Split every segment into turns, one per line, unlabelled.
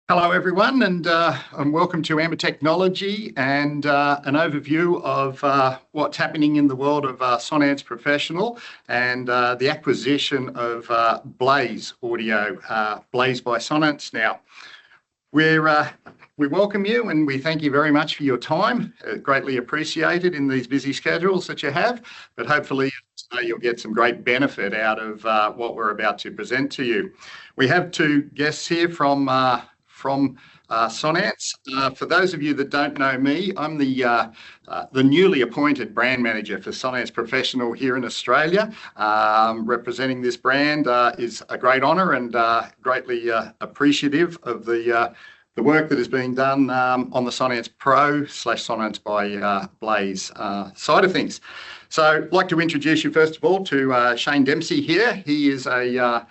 Hello, everyone, and welcome to Amber Technology and an overview of what's happening in the world of Sonance Professional and the acquisition of Blaze Audio, Blaze by Sonance. Now, we welcome you and we thank you very much for your time. Greatly appreciated in these busy schedules that you have, but hopefully you'll get some great benefit out of what we're about to present to you. We have two guests here from Sonance. For those of you that don't know me, I'm the newly appointed brand manager for Sonance Professional here in Australia. Representing this brand is a great honour and greatly appreciative of the work that is being done on the Sonance Pro / Sonance by Blaze side of things. So I'd like to introduce you first of all to Shane Dempsey here. He is a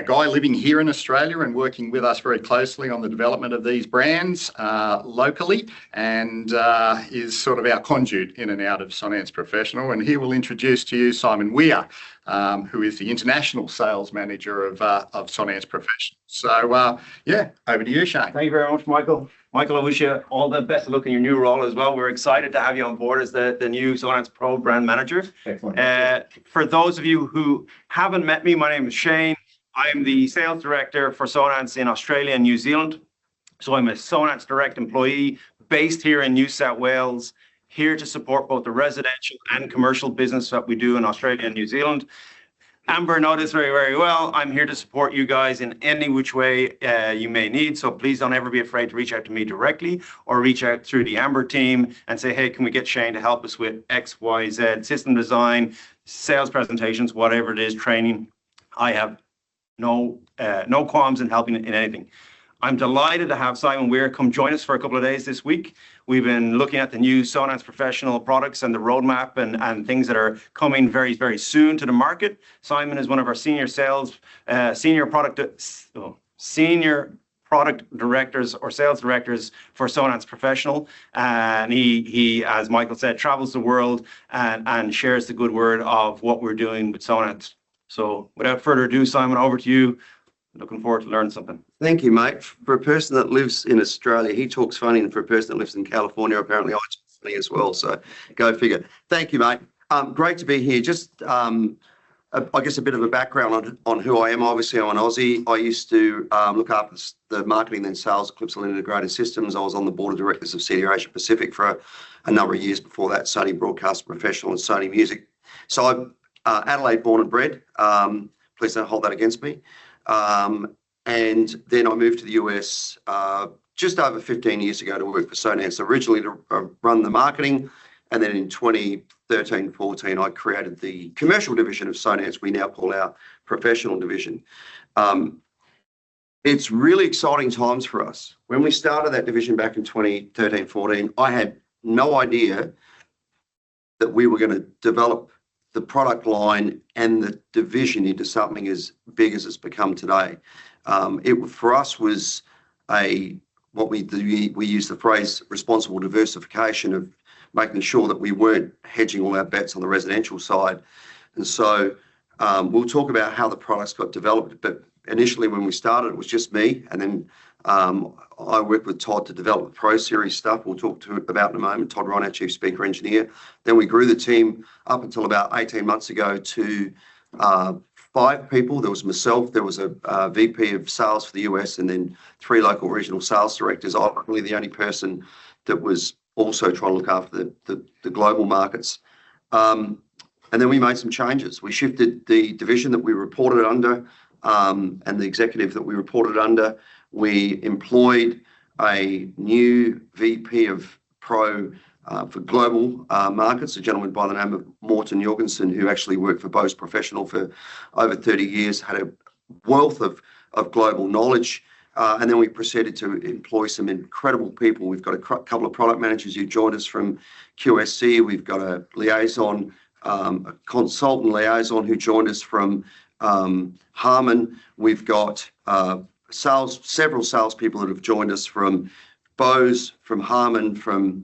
guy living here in Australia and working with us very closely on the development of these brands locally, and is sort of our conduit in and out of Sonance Professional. And he will introduce to you Simon Wehr, who is the international sales manager of Sonance Professional. So yeah, over to you, Shane.
Thank you very much, Michael. Michael, I wish you all the best of luck in your new role as well. We're excited to have you on board as the new Sonance Pro brand manager. Excellent. For those of you who haven't met me, my name is Shane. I'm the sales director for Sonance in Australia and New Zealand. So I'm a Sonance direct employee based here in New South Wales, here to support both the residential and commercial business that we do in Australia and New Zealand. Amber knows this very, very well. I'm here to support you guys in any which way you may need. So please don't ever be afraid to reach out to me directly or reach out through the Amber team and say, hey, can we get Shane to help us with X, Y, Z, system design, sales presentations, whatever it is, training. I have no qualms in helping in anything. I'm delighted to have Simon Wehr come join us for a couple of days this week. We've been looking at the new Sonance Professional products and the roadmap and things that are coming very, very soon to the market. Simon is one of our senior product directors or sales directors for Sonance Professional. And he, as Michael said, travels the world and shares the good word of what we're doing with Sonance. So without further ado, Simon, over to you. Looking forward to learning something.
Thank you, mate. For a person that lives in Australia, he talks funny, and for a person that lives in California, apparently I talk funny as well. So go figure. Thank you, mate. Great to be here. Just, I guess, a bit of a background on who I am. Obviously, I'm an Aussie. I used to look after the marketing and sales of Clipsal Integrated Systems. I was on the board of directors of CD Asia Pacific for a number of years before that, Sony Broadcast Professional and Sony Music. So I'm Adelaide born and bred. Please don't hold that against me. And then I moved to the US just over 15 years ago to work for Sonance, originally to run the marketing. And then in 2013-14, I created the commercial division of Sonance, we now call our professional division. It's really exciting times for us. When we started that division back in 2013-14, I had no idea that we were going to develop the product line and the division into something as big as it's become today. It for us was we use the phrase responsible diversification of making sure that we weren't hedging all our bets on the residential side. And so we'll talk about how the products got developed, but initially when we started, it was just me. And then I worked with Todd to develop the Pro Series stuff we'll talk about in a moment. Todd Ryan, our Chief Speaker Engineer. Then we grew the team up until about 18 months ago to 5 people. There was myself, there was a VP of sales for the US, and then 3 local regional sales directors. I was really the only person that was also trying to look after the global markets. And then we made some changes. We shifted the division that we reported under and the executive that we reported under. We employed a new VP of Pro for global markets, a gentleman by the name of Morten Jorgensen, who actually worked for Bose Professional for over 30 years, had a wealth of global knowledge. And then we proceeded to employ some incredible people. We've got a couple of product managers who joined us from QSC. We've got a liaison, a consultant liaison who joined us from Harman. We've got several salespeople that have joined us from Bose, from Harman, from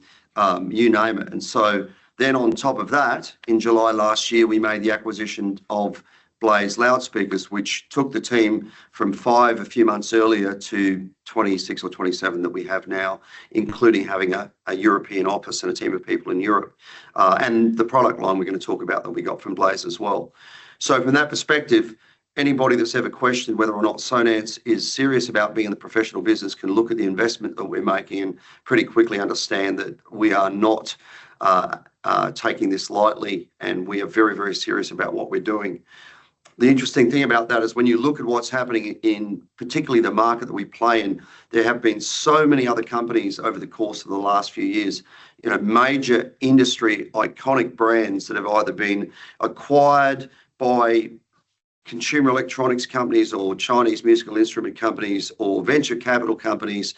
you name it. And so then on top of that, in July last year, we made the acquisition of Blaze loudspeakers, which took the team from 5 a few months earlier to 26 or 27 that we have now, including having a European office and a team of people in Europe. And the product line we're going to talk about that we got from Blaze as well. So from that perspective, anybody that's ever questioned whether or not Sonance is serious about being in the professional business can look at the investment that we're making and pretty quickly understand that we are not taking this lightly, and we are very, very serious about what we're doing. The interesting thing about that is when you look at what's happening in particularly the market that we play in, there have been so many other companies over the course of the last few years, major industry iconic brands that have either been acquired by consumer electronics companies or Chinese musical instrument companies or venture capital companies,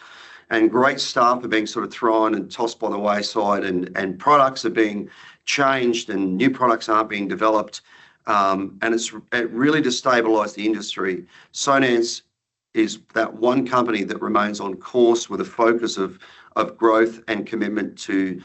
and great staff are being sort of thrown and tossed by the wayside, and products are being changed and new products aren't being developed. And it really destabilised the industry. Sonance is that one company that remains on course with a focus of growth and commitment to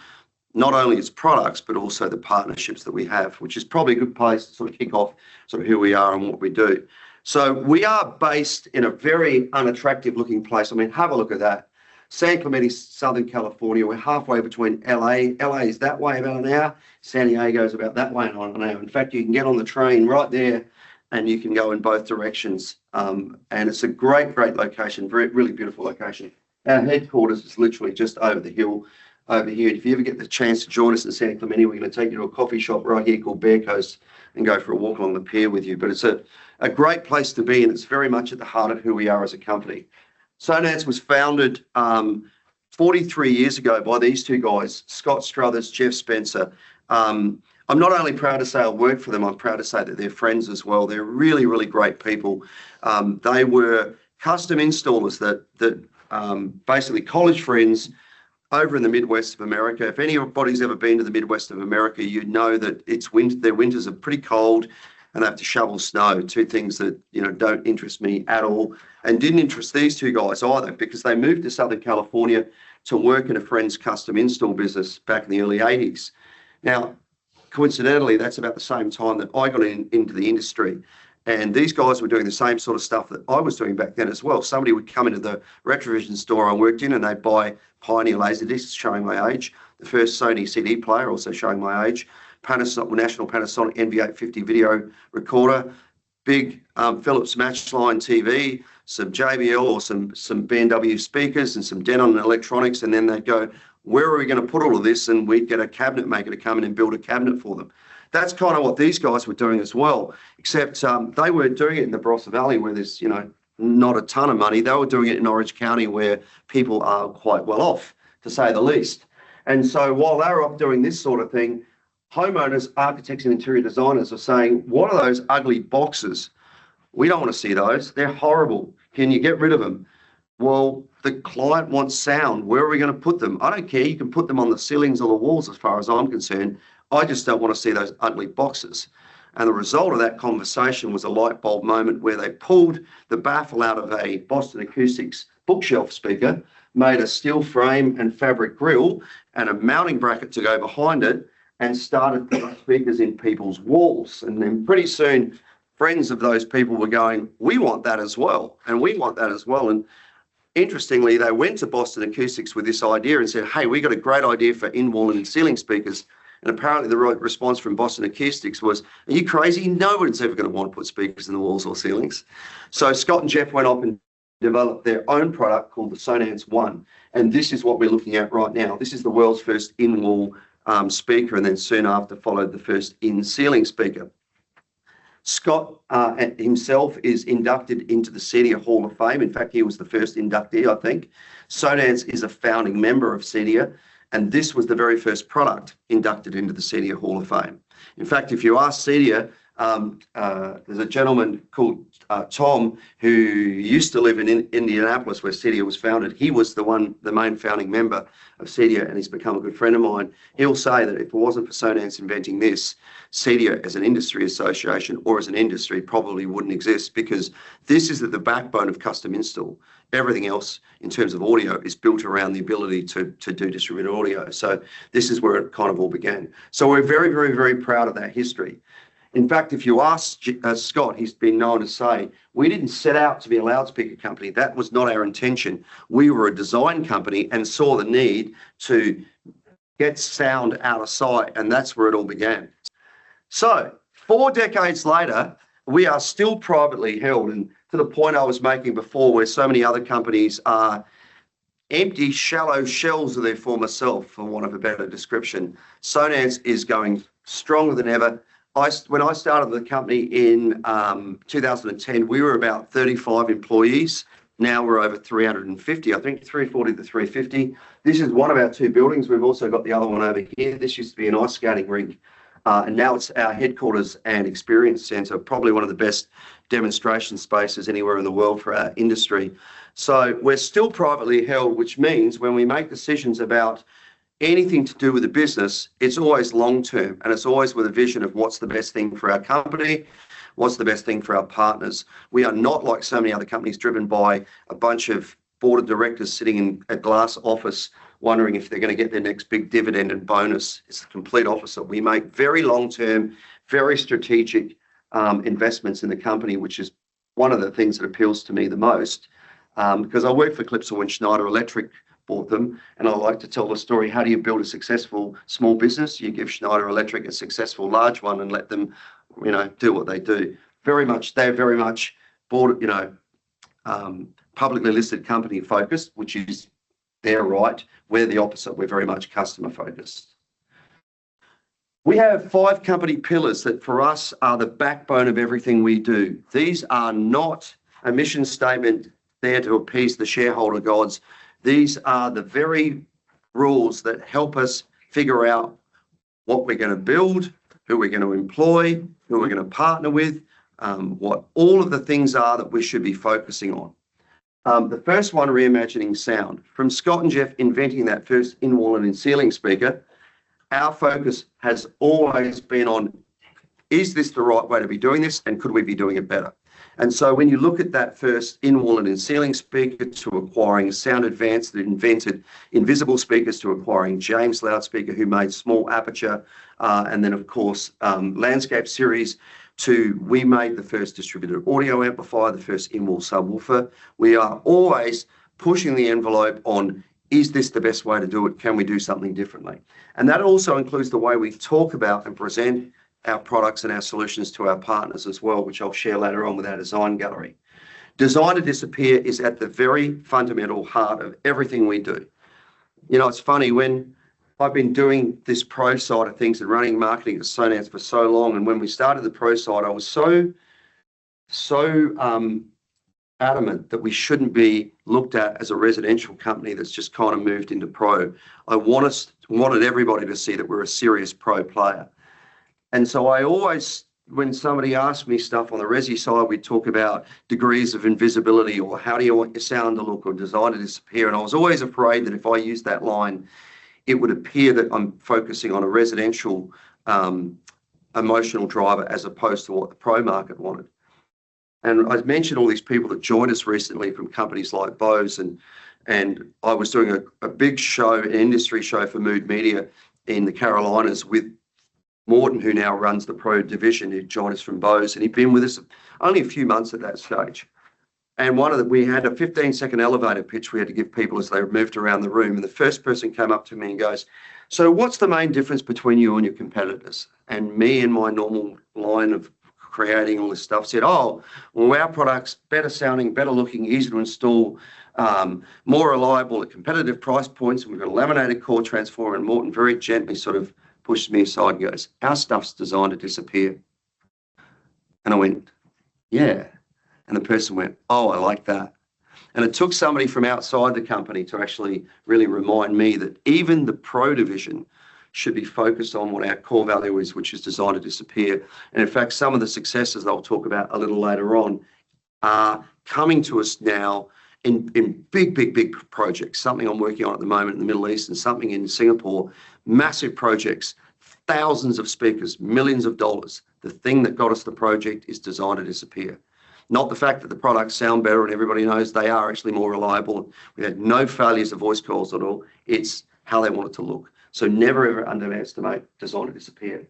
not only its products, but also the partnerships that we have, which is probably a good place to sort of kick off sort of who we are and what we do. So we are based in a very unattractive looking place. I mean, have a look at that. San Clemente, Southern California. We're halfway between LA. LA is that way about an hour. San Diego is about that way an hour. In fact, you can get on the train right there and you can go in both directions. And it's a great, great location, really beautiful location. Our headquarters is literally just over the hill over here. If you ever get the chance to join us in San Clemente, we're going to take you to a coffee shop right here called Bear Coast and go for a walk along the pier with you. But it's a great place to be, and it's very much at the heart of who we are as a company. Sonance was founded 43 years ago by these two guys, Scott Struthers, Jeff Spencer. I'm not only proud to say I work for them, I'm proud to say that they're friends as well. They're really, really great people. They were custom installers that basically college friends over in the Midwest of America. If anybody's ever been to the Midwest of America, you know that it's winter. Their winters are pretty cold, and they have to shovel snow. Two things that don't interest me at all, and didn't interest these two guys either, because they moved to Southern California to work in a friend's custom install business back in the early 80s. Now, coincidentally, that's about the same time that I got into the industry. And these guys were doing the same sort of stuff that I was doing back then as well. Somebody would come into the Retrovision store I worked in and they'd buy Pioneer Laserdiscs, showing my age, the first Sony CD player, also showing my age, National Panasonic NV850 video recorder, big Philips Matchline TV, some JBL or some B&W speakers and some Denon electronics. And then they'd go, where are we going to put all of this? And we'd get a cabinet maker to come in and build a cabinet for them. That's kind of what these guys were doing as well, except they weren't doing it in the Barossa Valley where there's, not a ton of money. They were doing it in Orange County where people are quite well off, to say the least. And so while they were off doing this sort of thing, homeowners, architects and interior designers are saying, what are those ugly boxes? We don't want to see those. They're horrible. Can you get rid of them? Well, the client wants sound. Where are we going to put them? I don't care. You can put them on the ceilings or the walls as far as I'm concerned. I just don't want to see those ugly boxes. And the result of that conversation was a light bulb moment where they pulled the baffle out of a Boston Acoustics bookshelf speaker, made a steel frame and fabric grille and a mounting bracket to go behind it, and started putting speakers in people's walls. And then pretty soon, friends of those people were going, we want that as well, and we want that as well. And interestingly, they went to Boston Acoustics with this idea and said, hey, we got a great idea for in-wall and ceiling speakers. And apparently the response from Boston Acoustics was, are you crazy? Nobody's ever going to want to put speakers in the walls or ceilings. So Scott and Jeff went off and developed their own product called the Sonance One. And this is what we're looking at right now. This is the world's first in-wall speaker, and then soon after followed the first in-ceiling speaker. Scott himself is inducted into the CEDIA Hall of Fame. In fact, he was the first inductee, I think. Sonance is a founding member of CEDIA. And this was the very first product inducted into the CEDIA Hall of Fame. In fact, if you ask CEDIA, there's a gentleman called Tom who used to live in Indianapolis where CEDIA was founded. He was the main founding member of CEDIA, and he's become a good friend of mine. He'll say that if it wasn't for Sonance inventing this, CEDIA as an industry association or as an industry probably wouldn't exist, because this is at the backbone of custom install. Everything else in terms of audio is built around the ability to do distributed audio. So this is where it kind of all began. So we're very, very, very proud of that history. In fact, if you ask Scott, he's been known to say, we didn't set out to be a loudspeaker company. That was not our intention. We were a design company and saw the need to get sound out of sight, and that's where it all began. So 4 decades later, we are still privately held, and to the point I was making before, where so many other companies are empty, shallow shells of their former self, for want of a better description, Sonance is going stronger than ever. When I started the company in 2010, we were about 35 employees. Now we're over 350, I think 340 to 350. This is one of our 2 buildings. We've also got the other one over here. This used to be an ice skating rink, and now it's our headquarters and experience centre, probably one of the best demonstration spaces anywhere in the world for our industry. So we're still privately held, which means when we make decisions about anything to do with the business, it's always long-term, and it's always with a vision of what's the best thing for our company, what's the best thing for our partners. We are not like so many other companies driven by a bunch of board of directors sitting in a glass office wondering if they're going to get their next big dividend and bonus. It's the complete opposite. We make very long-term, very strategic investments in the company, which is one of the things that appeals to me the most, because I worked for Clipsal when Schneider Electric bought them, and I like to tell the story, how do you build a successful small business? You give Schneider Electric a successful large one and let them, do what they do. They're very much board, publicly listed company focused, which is their right. We're the opposite. We're very much customer focused. We have 5 company pillars that for us are the backbone of everything we do. These are not a mission statement there to appease the shareholder gods. These are the very rules that help us figure out what we're going to build, who we're going to employ, who we're going to partner with, what all of the things are that we should be focusing on. The first one, reimagining sound. From Scott and Jeff inventing that first in-wall and in-ceiling speaker, our focus has always been on, is this the right way to be doing this, and could we be doing it better? And so when you look at that first in-wall and in-ceiling speaker to acquiring Sound Advance that invented invisible speakers, to acquiring James Loudspeaker, who made small aperture, and then of course landscape series, to we made the first distributed audio amplifier, the first in-wall subwoofer. We are always pushing the envelope on, is this the best way to do it? Can we do something differently? And that also includes the way we talk about and present our products and our solutions to our partners as well, which I'll share later on with our design gallery. Design to disappear is at the very fundamental heart of everything we do. It's funny, when I've been doing this pro side of things and running marketing at Sonance for so long, and when we started the pro side, I was so adamant that we shouldn't be looked at as a residential company that's just kind of moved into pro. I wanted everybody to see that we're a serious pro player. And so I always, when somebody asked me stuff on the resi side, we'd talk about degrees of invisibility, or how do you want your sound to look, or design to disappear. And I was always afraid that if I used that line, it would appear that I'm focusing on a residential emotional driver as opposed to what the pro market wanted. And I mentioned all these people that joined us recently from companies like Bose, and I was doing a big show, an industry show for Mood Media in the Carolinas with Morton, who now runs the pro division, who joined us from Bose, and he'd been with us only a few months at that stage. And we had a 15-second elevator pitch we had to give people as they moved around the room. And the first person came up to me and goes, so what's the main difference between you and your competitors? And me, in my normal line of creating all this stuff, said, oh, well, our product's better sounding, better looking, easy to install, more reliable at competitive price points. And we've got a laminated core transformer. And Morton very gently sort of pushed me aside and goes, our stuff's designed to disappear. And I went, yeah. And the person went, oh, I like that. And it took somebody from outside the company to actually really remind me that even the pro division should be focused on what our core value is, which is designed to disappear. And in fact, some of the successes I'll talk about a little later on are coming to us now in big projects. Something I'm working on at the moment in the Middle East, and something in Singapore, massive projects, thousands of speakers, millions of dollars. The thing that got us the project is designed to disappear. Not the fact that the products sound better and everybody knows they are actually more reliable. We had no failures of voice calls at all. It's how they want it to look. So never ever underestimate design to disappear.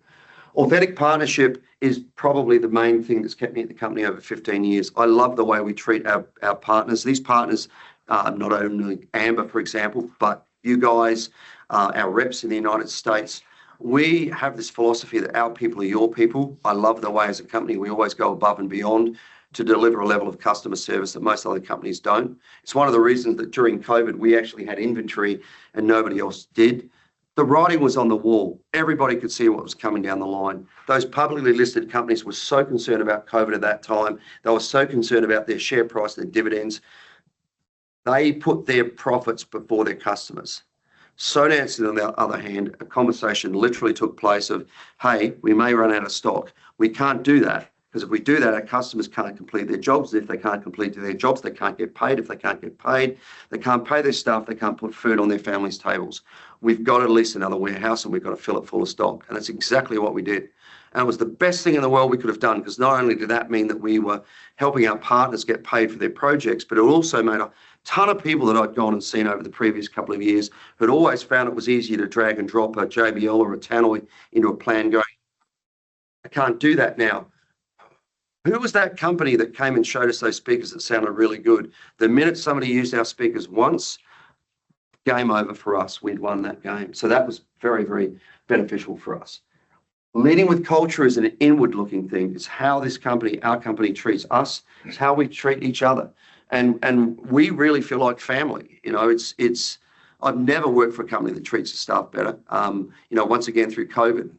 Authentic partnership is probably the main thing that's kept me at the company over 15 years. I love the way we treat our partners. These partners, not only Amber, for example, but you guys, our reps in the United States, we have this philosophy that our people are your people. I love the way as a company we always go above and beyond to deliver a level of customer service that most other companies don't. It's one of the reasons that during COVID we actually had inventory and nobody else did. The writing was on the wall. Everybody could see what was coming down the line. Those publicly listed companies were so concerned about COVID at that time. They were so concerned about their share price, their dividends. They put their profits before their customers. Sonance, on the other hand, a conversation literally took place of, hey, we may run out of stock. We can't do that because if we do that, our customers can't complete their jobs. If they can't complete their jobs, they can't get paid. If they can't get paid, they can't pay their staff. They can't put food on their families' tables. We've got at least another warehouse and we've got to fill it full of stock. And that's exactly what we did. And it was the best thing in the world we could have done because not only did that mean that we were helping our partners get paid for their projects, but it also made a ton of people that I'd gone and seen over the previous couple of years who'd always found it was easier to drag and drop a JBL or a Tannoy into a plan going, I can't do that now. Who was that company that came and showed us those speakers that sounded really good? The minute somebody used our speakers once, game over for us. We'd won that game. So that was very, very beneficial for us. Leading with culture is an inward-looking thing. It's how this company, our company, treats us. It's how we treat each other. And we really feel like family. You know, I've never worked for a company that treats the staff better. Once again, through COVID,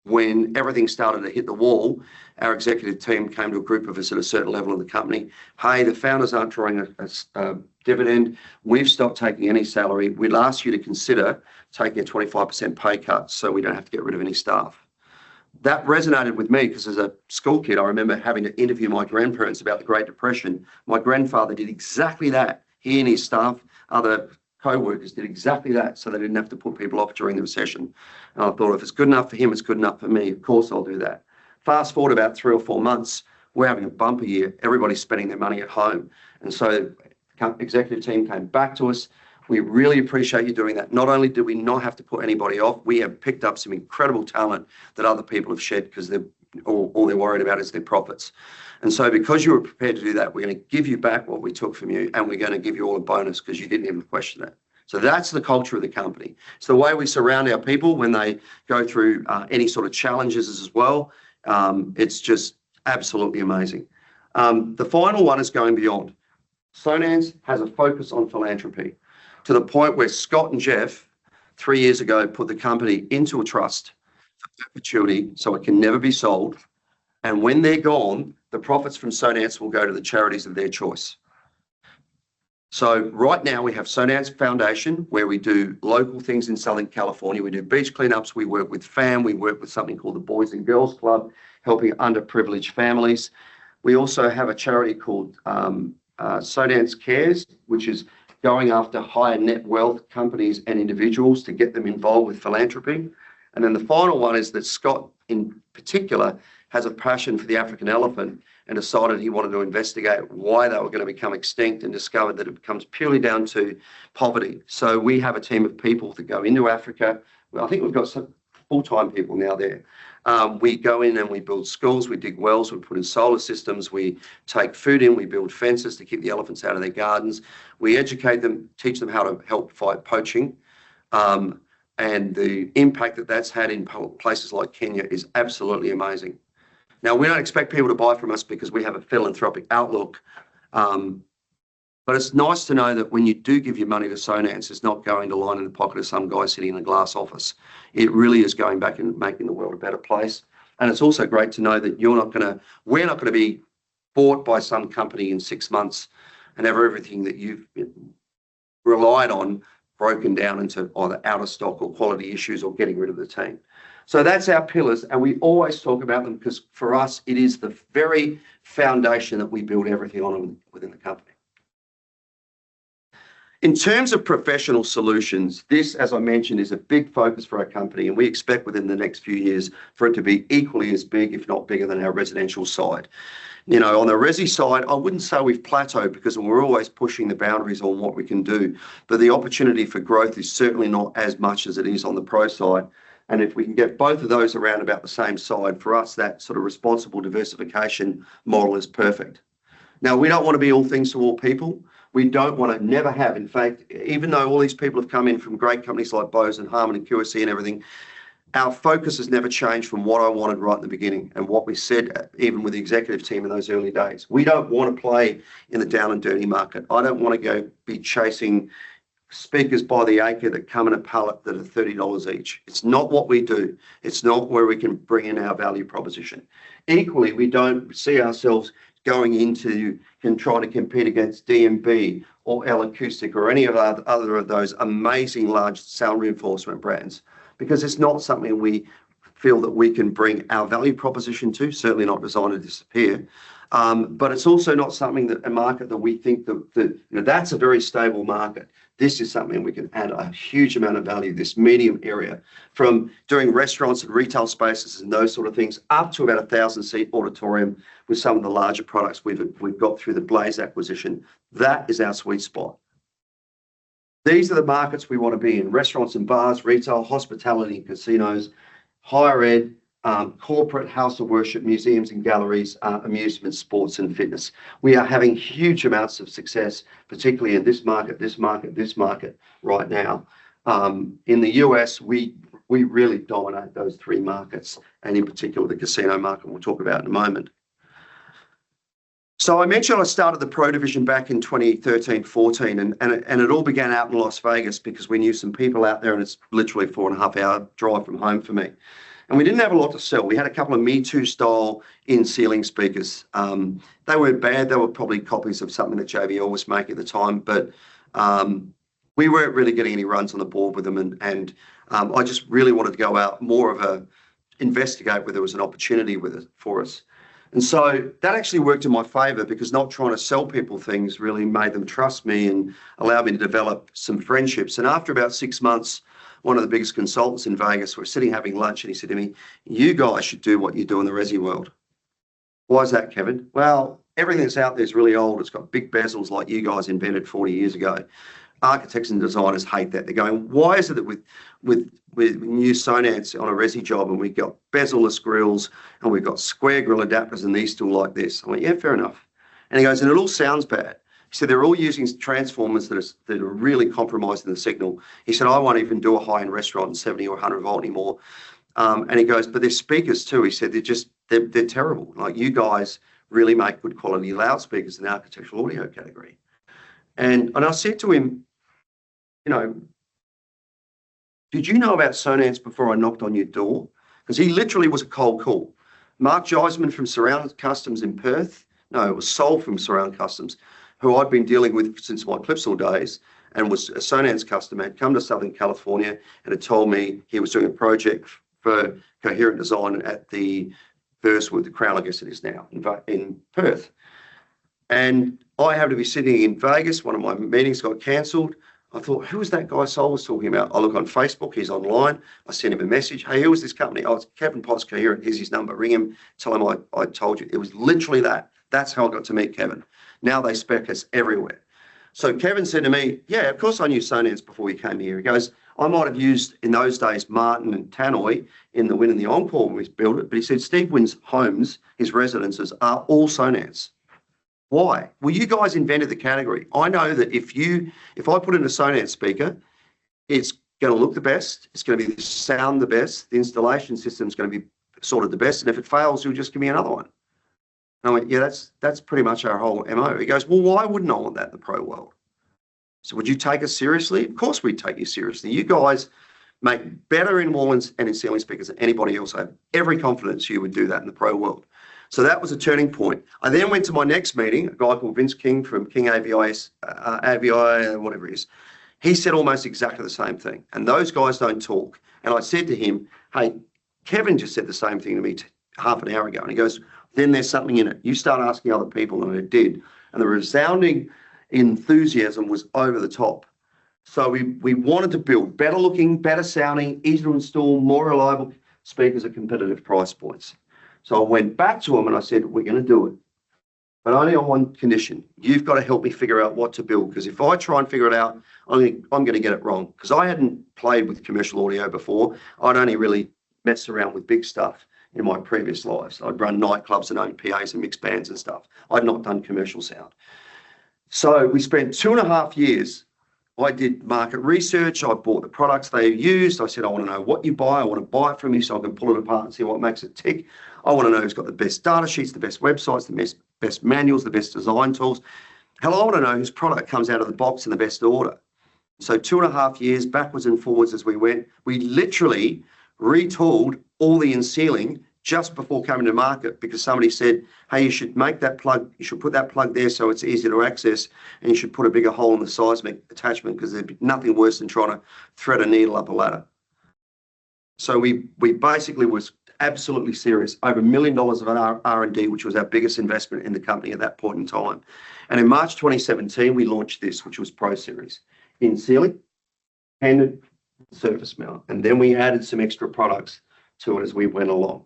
when everything started to hit the wall, our executive team came to a group of us at a certain level of the company. Hey, the founders aren't drawing a dividend. We've stopped taking any salary. We'd ask you to consider taking a 25% pay cut so we don't have to get rid of any staff. That resonated with me because as a school kid, I remember having to interview my grandparents about the Great Depression. My grandfather did exactly that. He and his staff, other co-workers, did exactly that so they didn't have to put people off during the recession. And I thought, if it's good enough for him, it's good enough for me. Of course, I'll do that. Fast forward about 3 or 4 months, we're having a bumper year. Everybody's spending their money at home. And so the executive team came back to us. We really appreciate you doing that. Not only did we not have to put anybody off, we have picked up some incredible talent that other people have shed because all they're worried about is their profits. And so because you were prepared to do that, we're going to give you back what we took from you and we're going to give you all a bonus because you didn't even question it. So that's the culture of the company. It's the way we surround our people when they go through any sort of challenges as well. It's just absolutely amazing. The final one is going beyond. Sonance has a focus on philanthropy to the point where Scott and Jeff 3 years ago put the company into a trust for perpetuity so it can never be sold. And when they're gone, the profits from Sonance will go to the charities of their choice. So right now we have Sonance Foundation, where we do local things in Southern California. We do beach cleanups. We work with FAM. We work with something called the Boys and Girls Club, helping underprivileged families. We also have a charity called Sonance Cares, which is going after higher net wealth companies and individuals to get them involved with philanthropy. And then the final one is that Scott, in particular, has a passion for the African elephant and decided he wanted to investigate why they were going to become extinct and discovered that it becomes purely down to poverty. So we have a team of people that go into Africa. Well, I think we've got some full-time people now there. We go in and we build schools, we dig wells, we put in solar systems, we take food in, we build fences to keep the elephants out of their gardens. We educate them, teach them how to help fight poaching. And the impact that that's had in places like Kenya is absolutely amazing. Now, we don't expect people to buy from us because we have a philanthropic outlook. But it's nice to know that when you do give your money to Sonance, it's not going to line in the pocket of some guy sitting in a glass office. It really is going back and making the world a better place. And it's also great to know that we're not going to be bought by some company in 6 months and have everything that you've relied on broken down into either out of stock or quality issues or getting rid of the team. So that's our pillars, and we always talk about them because for us, it is the very foundation that we build everything on within the company. In terms of professional solutions, this, as I mentioned, is a big focus for our company, and we expect within the next few years for it to be equally as big, if not bigger, than our residential side. You know, on the resi side, I wouldn't say we've plateaued because we're always pushing the boundaries on what we can do, but the opportunity for growth is certainly not as much as it is on the pro side. And if we can get both of those around about the same side, for us, that sort of responsible diversification model is perfect. Now, we don't want to be all things to all people. We don't want to never have. In fact, even though all these people have come in from great companies like Bose and Harman and QSC and everything, our focus has never changed from what I wanted right in the beginning and what we said, even with the executive team in those early days. We don't want to play in the down and dirty market. I don't want to be chasing speakers by the acre that come in a pallet that are $30 each. It's not what we do. It's not where we can bring in our value proposition. Equally, we don't see ourselves going into and trying to compete against DMB or L Acoustic or any of other of those amazing large sound reinforcement brands, because it's not something we feel that we can bring our value proposition to, certainly not designed to disappear. But it's also not something that a market that we think that that's a very stable market. This is something we can add a huge amount of value, this medium area, from doing restaurants and retail spaces and those sort of things, up to about 1,000-seat auditorium with some of the larger products we've got through the Blaze acquisition. That is our sweet spot. These are the markets we want to be in: restaurants and bars, retail, hospitality, casinos, higher ed, corporate, house of worship, museums and galleries, amusement, sports and fitness. We are having huge amounts of success, particularly in this market right now. In the US, we really dominate those three markets, and in particular the casino market we'll talk about in a moment. So I mentioned I started the Pro Division back in 2013-14, and it all began out in Las Vegas because we knew some people out there, and it's literally 4.5-hour drive from home for me. And we didn't have a lot to sell. We had a couple of Me Too style in-ceiling speakers. They weren't bad. They were probably copies of something that JBL was making at the time, but we weren't really getting any runs on the board with them. And I just really wanted to go out more of investigate whether there was an opportunity with it for us. And so that actually worked in my favor, because not trying to sell people things really made them trust me and allowed me to develop some friendships. And after about 6 months, one of the biggest consultants in Vegas, we're sitting having lunch, and he said to me, "You guys should do what you do in the resi world." "Why is that, Kevin?" "Well, everything that's out there is really old. It's got big bezels like you guys invented 40 years ago. Architects and designers hate that." They're going, "Why is it that with new Sonance on a resi job, and we've got bezel-less grills and we've got square grill adapters and these still like this?" I went, "Yeah, fair enough." And he goes, "And it all sounds bad." He said, "They're all using transformers that are really compromising the signal." He said, "I won't even do a high-end restaurant in 70 or 100 volt anymore." And he goes, "But their speakers too." He said, they're terrible. Like, you guys really make good quality loudspeakers in the architectural audio category." And I said to him, "Did you know about Sonance before I knocked on your door?" Because he literally was a cold call. Mark Geisman from Surround Customs in Perth. No, it was Sol from Surround Customs, who I'd been dealing with since my Clipsal days, and was a Sonance customer, had come to Southern California and had told me he was doing a project for coherent design at the Burswood, the Crown, I guess it is now, in Perth. And I happened to be sitting in Vegas. One of my meetings got cancelled. I thought, who was that guy Sol was talking about? I look on Facebook, he's online. I sent him a message. "Hey, who was this company?" "Oh, it's Kevin Potts Coherent. Here's his number. Ring him, tell him I told you." It was literally that. That's how I got to meet Kevin. Now they spec us everywhere. So Kevin said to me, "Yeah, of course I knew Sonance before you came here." He goes, "I might have used, in those days, Martin and Tannoy in the Win and the Encore when we built it." But he said, "Steve Wynn's homes, his residences, are all Sonance." "Why?" "Well, you guys invented the category. I know that if I put in a Sonance speaker, it's going to look the best, it's going to be sound the best, the installation system's going to be sort of the best, and if it fails, you'll just give me another one." And I went, "Yeah, that's pretty much our whole MO." He goes, "Well, why wouldn't I want that in the pro world?" So, "Would you take us seriously?" "Of course we'd take you seriously. You guys make better in wall and in ceiling speakers than anybody else. I have every confidence you would do that in the pro world." So that was a turning point. I then went to my next meeting, a guy called Vince King from King AVI, whatever it is. He said almost exactly the same thing. And those guys don't talk. And I said to him, "Hey, Kevin just said the same thing to me half an hour ago." And he goes, "Then there's something in it. You start asking other people," and I did. And the resounding enthusiasm was over the top. So we wanted to build better looking, better sounding, easy to install, more reliable speakers at competitive price points. So I went back to him and I said, "We're going to do it. but only on one condition. You've got to help me figure out what to build, because if I try and figure it out, I'm going to get it wrong, because I hadn't played with commercial audio before. I'd only really messed around with big stuff in my previous lives. I'd run nightclubs and owned PAs and mixed bands and stuff. I'd not done commercial sound. So we spent 2.5 years. I did market research. I bought the products they used. I said, I want to know what you buy. I want to buy it from you so I can pull it apart and see what makes it tick. I want to know who's got the best data sheets, the best websites, the best manuals, the best design tools. Hell, I want to know whose product comes out of the box in the best order. So 2.5 years backwards and forwards as we went. We literally retooled all the in-sealing just before coming to market, because somebody said, hey, you should make that plug, you should put that plug there so it's easier to access, and you should put a bigger hole in the seismic attachment, because there'd be nothing worse than trying to thread a needle up a ladder. So we basically was absolutely serious, over $1 million of R&D, which was our biggest investment in the company at that point in time. And in March 2017, we launched this, which was Pro Series, in sealing, pendant, surface mount. And then we added some extra products to it as we went along.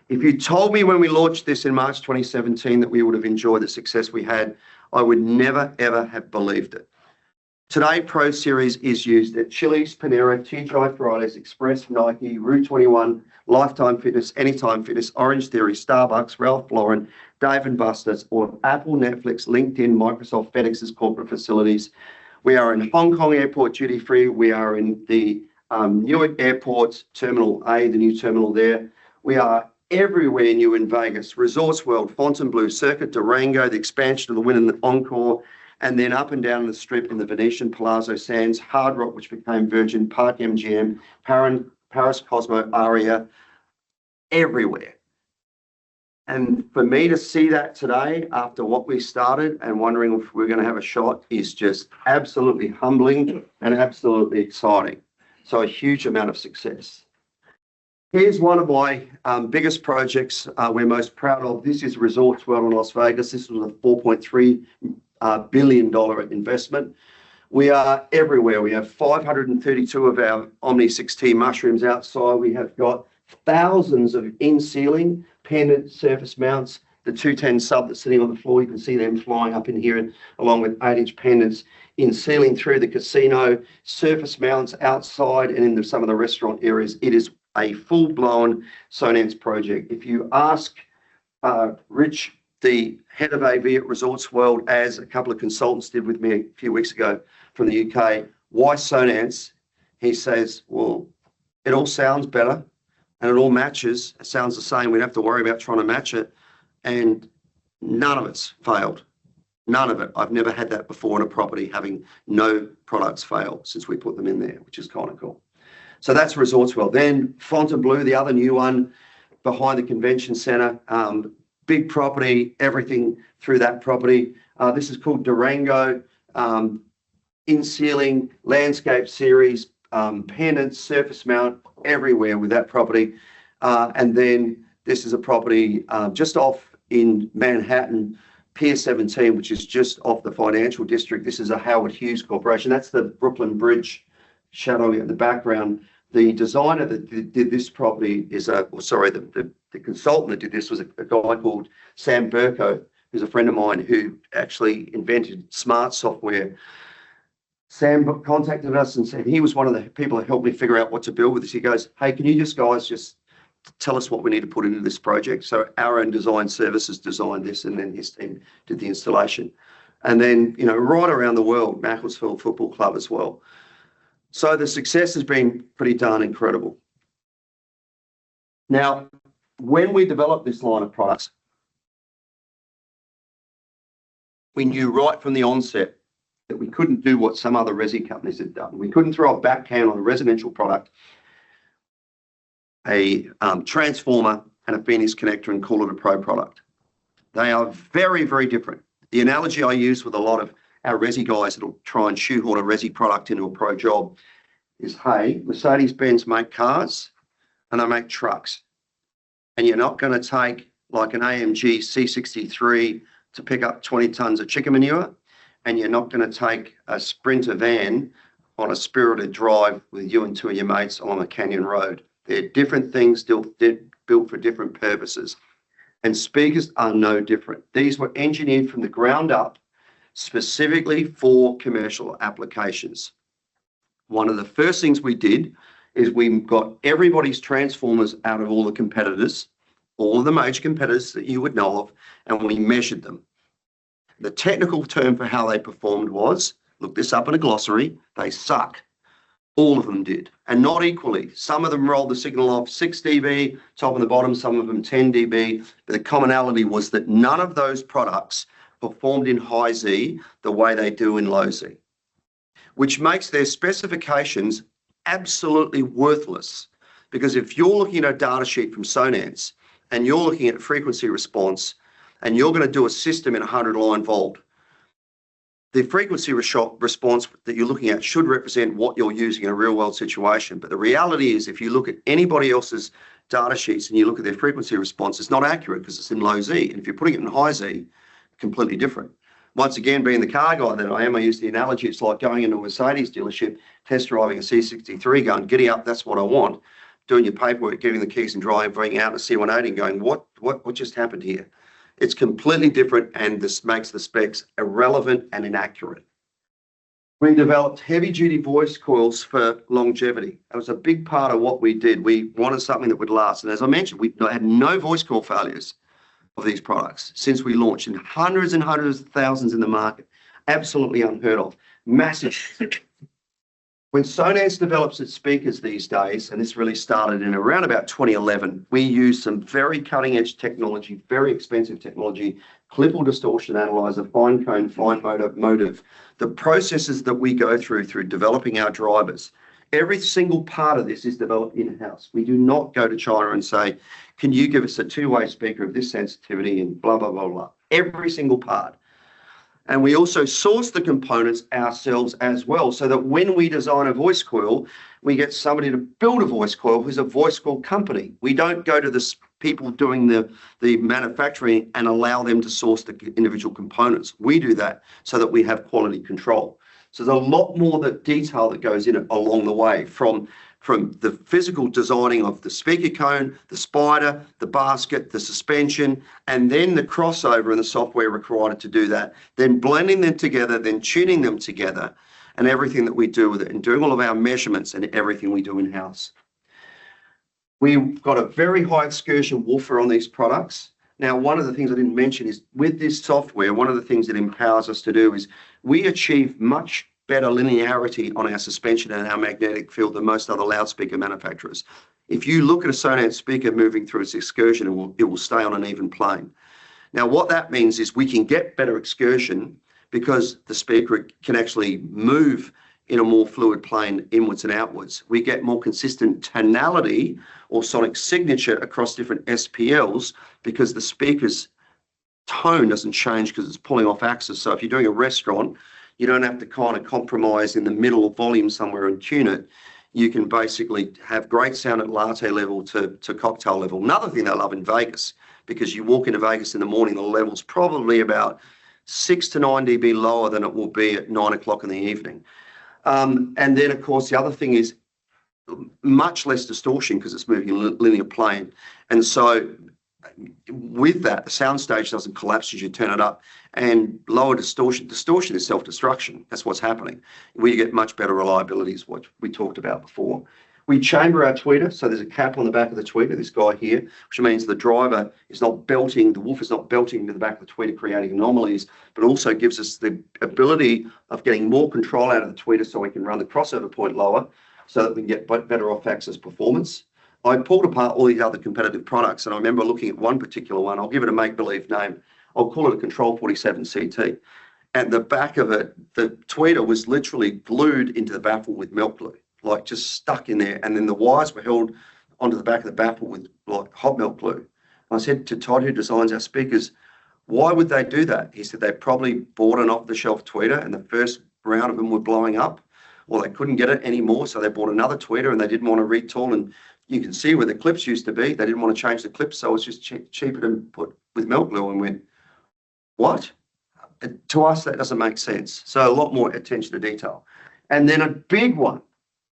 If you told me when we launched this in March 2017 that we would have enjoyed the success we had, I would never, ever have believed it. Today, Pro Series is used at Chili's, Panera, TGI Fridays, Express, Nike, Route 21, Lifetime Fitness, Anytime Fitness, Orange Theory, Starbucks, Ralph Lauren, Dave & Buster's, or Apple, Netflix, LinkedIn, Microsoft, FedEx's corporate facilities. We are in Hong Kong Airport duty free. We are in the Newark Airport, Terminal A, the new terminal there. We are everywhere new in Vegas, Resorts World, Fontainebleau, Circuit Durango, the expansion of the Wynn and the Encore, and then up and down the Strip in the Venetian, Palazzo Sands, Hard Rock, which became Virgin, Park MGM, Paris Cosmo, Aria, everywhere. And for me to see that today, after what we started and wondering if we're going to have a shot, is just absolutely humbling and absolutely exciting. So a huge amount of success. Here's one of my biggest projects we're most proud of. This is Resorts World in Las Vegas. This was a $4.3 billion investment. We are everywhere. We have 532 of our Omni 6T mushrooms outside. We have got thousands of in-sealing, pendant surface mounts. The 210 sub that's sitting on the floor, you can see them flying up in here, along with 8-inch pendants, in sealing through the casino, surface mounts outside and in some of the restaurant areas. It is a full-blown Sonance project. If you ask Rich, the head of AV at Resorts World, as a couple of consultants did with me a few weeks ago from the UK, why Sonance? He says, well, it all sounds better and it all matches. It sounds the same. We don't have to worry about trying to match it. And none of it's failed. None of it. I've never had that before in a property, having no products fail since we put them in there, which is kind of cool. So that's Resorts World. Then Fontainebleau, the other new one behind the convention centre, big property, everything through that property. This is called Durango, in-sealing, landscape series, pendants, surface mount, everywhere with that property. And then this is a property just off in Manhattan, Pier 17, which is just off the financial district. This is a Howard Hughes Corporation. That's the Brooklyn Bridge shadowing in the background. The designer that did this property is the consultant that did this was a guy called Sam Burko, who's a friend of mine who actually invented smart software. Sam contacted us and said he was one of the people that helped me figure out what to build with this. He goes, hey, can you guys just tell us what we need to put into this project? So our own design services designed this, and then his team did the installation. And then, right around the world, Macclesfield Football Club as well. So the success has been pretty darn incredible. Now, when we developed this line of products, we knew right from the onset that we couldn't do what some other resi companies had done. We couldn't throw a backhand on a residential product, a transformer and a Phoenix connector, and call it a pro product. They are very, very different. The analogy I use with a lot of our resi guys that'll try and shoehorn a resi product into a pro job is, hey, Mercedes-Benz make cars and they make trucks. And you're not going to take like an AMG C63 to pick up 20 tons of chicken manure, and you're not going to take a Sprinter van on a spirited drive with you and two of your mates along a canyon road. They're different things, they're built for different purposes. And speakers are no different. These were engineered from the ground up specifically for commercial applications. One of the first things we did is we got everybody's transformers out of all the competitors, all of the major competitors that you would know of, and we measured them. The technical term for how they performed was, look this up in a glossary, they suck. All of them did, and not equally. Some of them rolled the signal off 6 dB, top and the bottom, some of them 10 dB, but the commonality was that none of those products performed in high Z the way they do in low Z, which makes their specifications absolutely worthless. Because if you're looking at a data sheet from Sonance and you're looking at frequency response and you're going to do a system in 100 line volt, the frequency response that you're looking at should represent what you're using in a real world situation. But the reality is, if you look at anybody else's data sheets and you look at their frequency response, it's not accurate because it's in low Z. And if you're putting it in high Z, completely different. Once again, being the car guy that I am, I use the analogy, it's like going into a Mercedes dealership, test driving a C63, going, giddy up, that's what I want, doing your paperwork, getting the keys and driving out a C180 and going, what just happened here? It's completely different, and this makes the specs irrelevant and inaccurate. We developed heavy-duty voice coils for longevity. That was a big part of what we did. We wanted something that would last. And as I mentioned, we had no voice coil failures of these products since we launched, and hundreds of thousands in the market. Absolutely unheard of. Massive. When Sonance develops its speakers these days, and this really started in around about 2011, we use some very cutting edge technology, very expensive technology, clipple distortion analyzer, fine cone, fine motive, the processes that we go through developing our drivers. Every single part of this is developed in-house. We do not go to China and say, can you give us a two-way speaker of this sensitivity and blah, blah, blah, blah. Every single part. And we also source the components ourselves as well, so that when we design a voice coil, we get somebody to build a voice coil who's a voice coil company. We don't go to the people doing the manufacturing and allow them to source the individual components. We do that so that we have quality control. So there's a lot more detail that goes in it along the way, from the physical designing of the speaker cone, the spider, the basket, the suspension, and then the crossover and the software required to do that, then blending them together, then tuning them together, and everything that we do with it, and doing all of our measurements and everything we do in-house. We've got a very high excursion woofer on these products. Now, one of the things I didn't mention is with this software, one of the things it empowers us to do is we achieve much better linearity on our suspension and our magnetic field than most other loudspeaker manufacturers. If you look at a Sonance speaker moving through its excursion, it will stay on an even plane. Now, what that means is we can get better excursion because the speaker can actually move in a more fluid plane inwards and outwards. We get more consistent tonality or sonic signature across different SPLs because the speaker's tone doesn't change because it's pulling off axis. So if you're doing a restaurant, you don't have to kind of compromise in the middle of volume somewhere and tune it. You can basically have great sound at latte level to cocktail level. Another thing they love in Vegas, because you walk into Vegas in the morning, the level's probably about 6 to 9 dB lower than it will be at 9 o'clock in the evening. And then, of course, the other thing is much less distortion because it's moving in a linear plane. And so with that, the soundstage doesn't collapse as you turn it up, and lower distortion. Distortion is self-destruction. That's what's happening. We get much better reliability, is what we talked about before. We chamber our tweeter, so there's a cap on the back of the tweeter, this guy here, which means the driver is not belting, the woofer is not belting into the back of the tweeter, creating anomalies, but also gives us the ability of getting more control out of the tweeter so we can run the crossover point lower so that we can get better off-axis performance. I pulled apart all these other competitive products, and I remember looking at one particular one. I'll give it a make-believe name. I'll call it a Control 47 CT. At the back of it, the tweeter was literally glued into the baffle with milk glue, like just stuck in there. And then the wires were held onto the back of the baffle with like hot milk glue. I said to Todd, who designs our speakers, why would they do that? He said they probably bought an off-the-shelf tweeter and the first round of them were blowing up, or they couldn't get it anymore, so they bought another tweeter and they didn't want to retool. And you can see where the clips used to be. They didn't want to change the clips, so it's just cheaper to put with milk glue. And went, what? To us, that doesn't make sense. So a lot more attention to detail. And then a big one.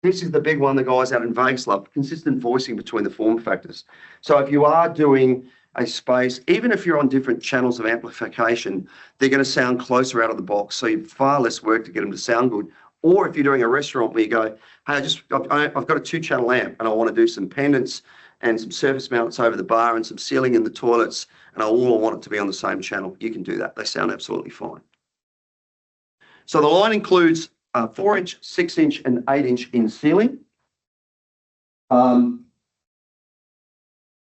This is the big one the guys out in Vegas love, consistent voicing between the form factors. So if you are doing a space, even if you're on different channels of amplification, they're going to sound closer out of the box. So you've far less work to get them to sound good. Or if you're doing a restaurant where you go, hey, I've got a 2-channel amp and I want to do some pendants and some surface mounts over the bar and some ceiling in the toilets, and I want it to be on the same channel, you can do that. They sound absolutely fine. So the line includes 4-inch, 6-inch, and 8-inch in ceiling.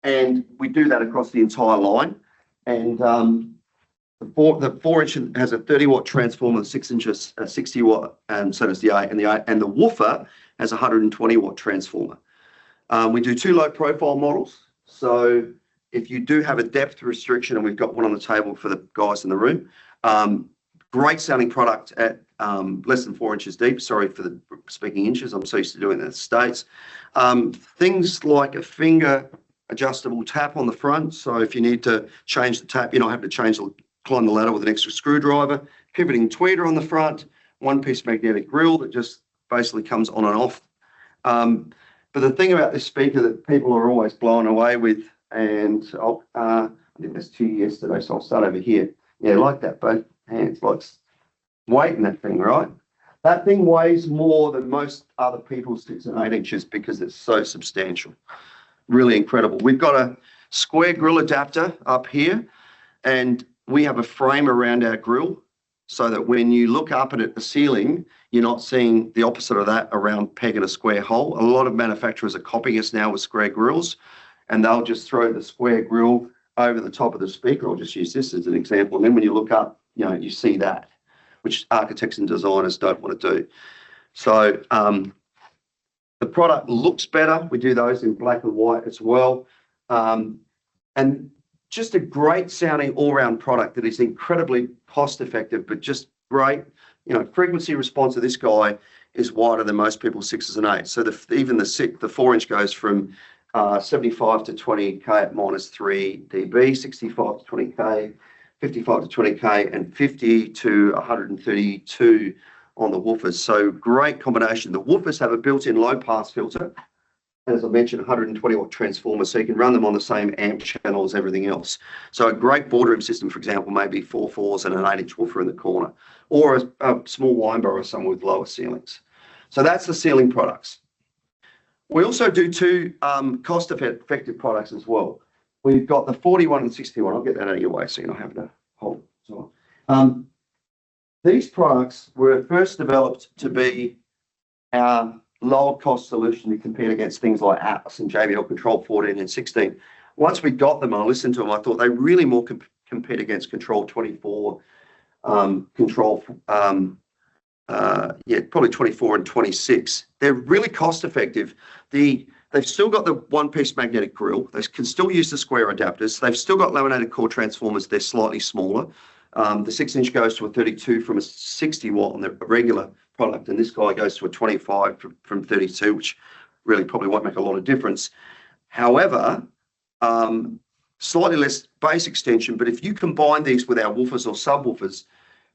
And we do that across the entire line. And the 4-inch has a 30-watt transformer, the 6-inch is a 60-watt, and so does the 8. And the woofer has a 120-watt transformer. We do 2 low-profile models. So if you do have a depth restriction, and we've got one on the table for the guys in the room, great sounding product at less than 4 inches deep. Sorry for the speaking inches. I'm so used to doing that in the States. Things like a finger adjustable tap on the front. So if you need to change the tap, you're not having to climb the ladder with an extra screwdriver. Pivoting tweeter on the front. 1-piece magnetic grill that just basically comes on and off. But the thing about this speaker that people are always blown away with, and I think there's 2 yesterday, so I'll start over here. Yeah, like that, both hands, like weight in that thing, right? That thing weighs more than most other people's 6 and 8 inches because it's so substantial. Really incredible. We've got a square grill adapter up here, and we have a frame around our grill so that when you look up at the ceiling, you're not seeing the opposite of that around pegging a square hole. A lot of manufacturers are copying us now with square grills, and they'll just throw the square grill over the top of the speaker. I'll just use this as an example. And then when you look up, you see that, which architects and designers don't want to do. So the product looks better. We do those in black and white as well. And just a great sounding all-round product that is incredibly cost effective, but just great. Frequency response of this guy is wider than most people's 6s and 8s. So even the 4-inch goes from 75 to 20K at -3 dB, 65 to 20K, 55 to 20K, and 50 to 132 on the woofers. So great combination. The woofers have a built-in low-pass filter. As I mentioned, 120-watt transformer, so you can run them on the same amp channel as everything else. So a great boardroom system, for example, may be 4 4s and an 8-inch woofer in the corner, or a small wine bar or somewhere with lower ceilings. So that's the ceiling products. We also do 2 cost-effective products as well. We've got the 41 and 61. I'll get that out of your way so you're not having to hold it. These products were first developed to be our lower cost solution to compete against things like Atlas and JBL Control 14 and 16. Once we got them, I listened to them, I thought they really more compete against Control 24, probably 24 and 26. They're really cost effective. They've still got the 1-piece magnetic grill. They can still use the square adapters. They've still got laminated core transformers. They're slightly smaller. The 6-inch goes to a 32 from a 60 watt on the regular product, and this guy goes to a 25 from 32, which really probably won't make a lot of difference. However, slightly less bass extension, but if you combine these with our woofers or subwoofers,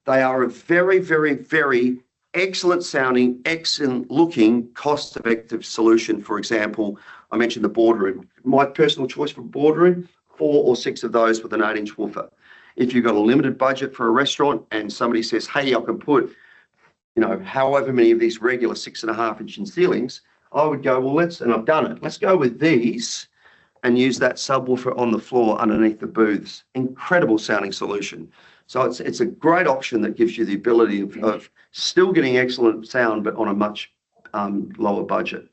they are a very, very, very excellent sounding, excellent looking, cost-effective solution. For example, I mentioned the boardroom. My personal choice for boardroom, 4 or 6 of those with an 8-inch woofer. If you've got a limited budget for a restaurant and somebody says, hey, I can put, however many of these regular 6.5-inch in ceilings, I would go, well, and I've done it. Let's go with these and use that subwoofer on the floor underneath the booths. Incredible sounding solution. So it's a great option that gives you the ability of still getting excellent sound, but on a much lower budget.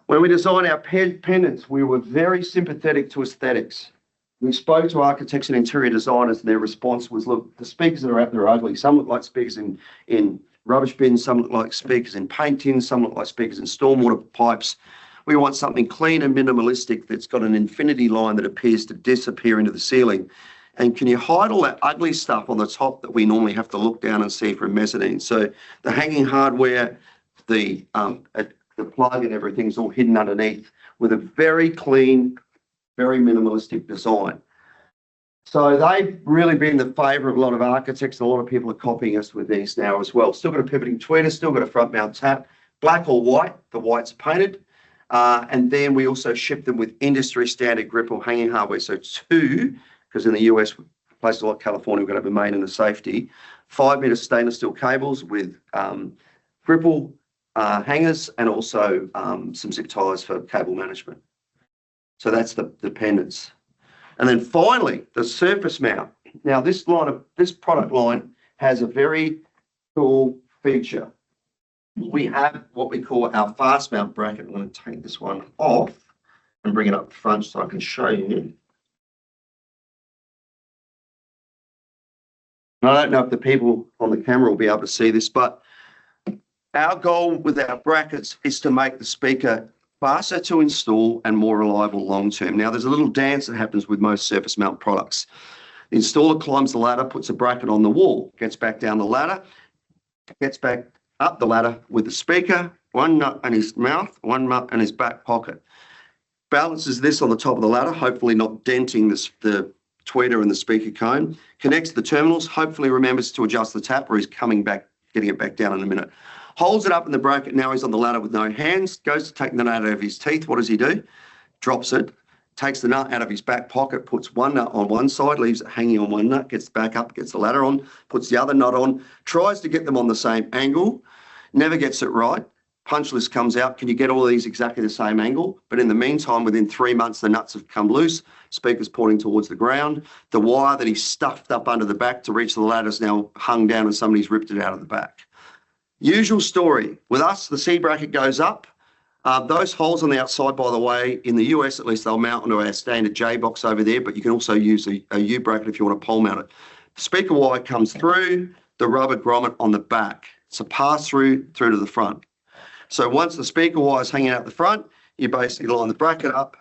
When we designed our pendants, we were very sympathetic to aesthetics. We spoke to architects and interior designers, and their response was, look, the speakers that are out there are ugly. Some look like speakers in rubbish bins, some look like speakers in paint tins, some look like speakers in stormwater pipes. We want something clean and minimalistic that's got an infinity line that appears to disappear into the ceiling. And can you hide all that ugly stuff on the top that we normally have to look down and see from mezzanine? So the hanging hardware, the plug and everything's all hidden underneath with a very clean, very minimalistic design. So they've really been the favourite of a lot of architects, and a lot of people are copying us with these now as well. Still got a pivoting tweeter, still got a front mount tap, black or white. The white's painted. And then we also ship them with industry standard grip or hanging hardware. So 2, because in the US, places like California, we're going to have a main and a safety, 5-meter stainless steel cables with gripple hangers and also some zip ties for cable management. So that's the pendants. And then finally, the surface mount. Now this product line has a very cool feature. We have what we call our fast mount bracket. I'm going to take this one off and bring it up front so I can show you. I don't know if the people on the camera will be able to see this, but our goal with our brackets is to make the speaker faster to install and more reliable long-term. Now, there's a little dance that happens with most surface mount products. The installer climbs the ladder, puts a bracket on the wall, gets back down the ladder, gets back up the ladder with the speaker, one nut in his mouth, one nut in his back pocket. Balances this on the top of the ladder, hopefully not denting the tweeter and the speaker cone. Connects the terminals, hopefully remembers to adjust the tap or he's coming back, getting it back down in a minute. Holds it up in the bracket, now he's on the ladder with no hands, goes to take the nut out of his teeth. What does he do? Drops it, takes the nut out of his back pocket, puts one nut on one side, leaves it hanging on one nut, gets back up, gets the ladder on, puts the other nut on, tries to get them on the same angle, never gets it right. Punch list comes out, can you get all of these exactly the same angle? But in the meantime, within 3 months, the nuts have come loose, speaker's pointing towards the ground. The wire that he stuffed up under the back to reach the ladder is now hung down and somebody's ripped it out of the back. Usual story. With us, the C bracket goes up. Those holes on the outside, by the way, in the US at least, they'll mount onto our standard J box over there, but you can also use a U bracket if you want to pole mount it. The speaker wire comes through the rubber grommet on the back. It's a pass through to the front. So once the speaker wire is hanging out the front, you basically line the bracket up.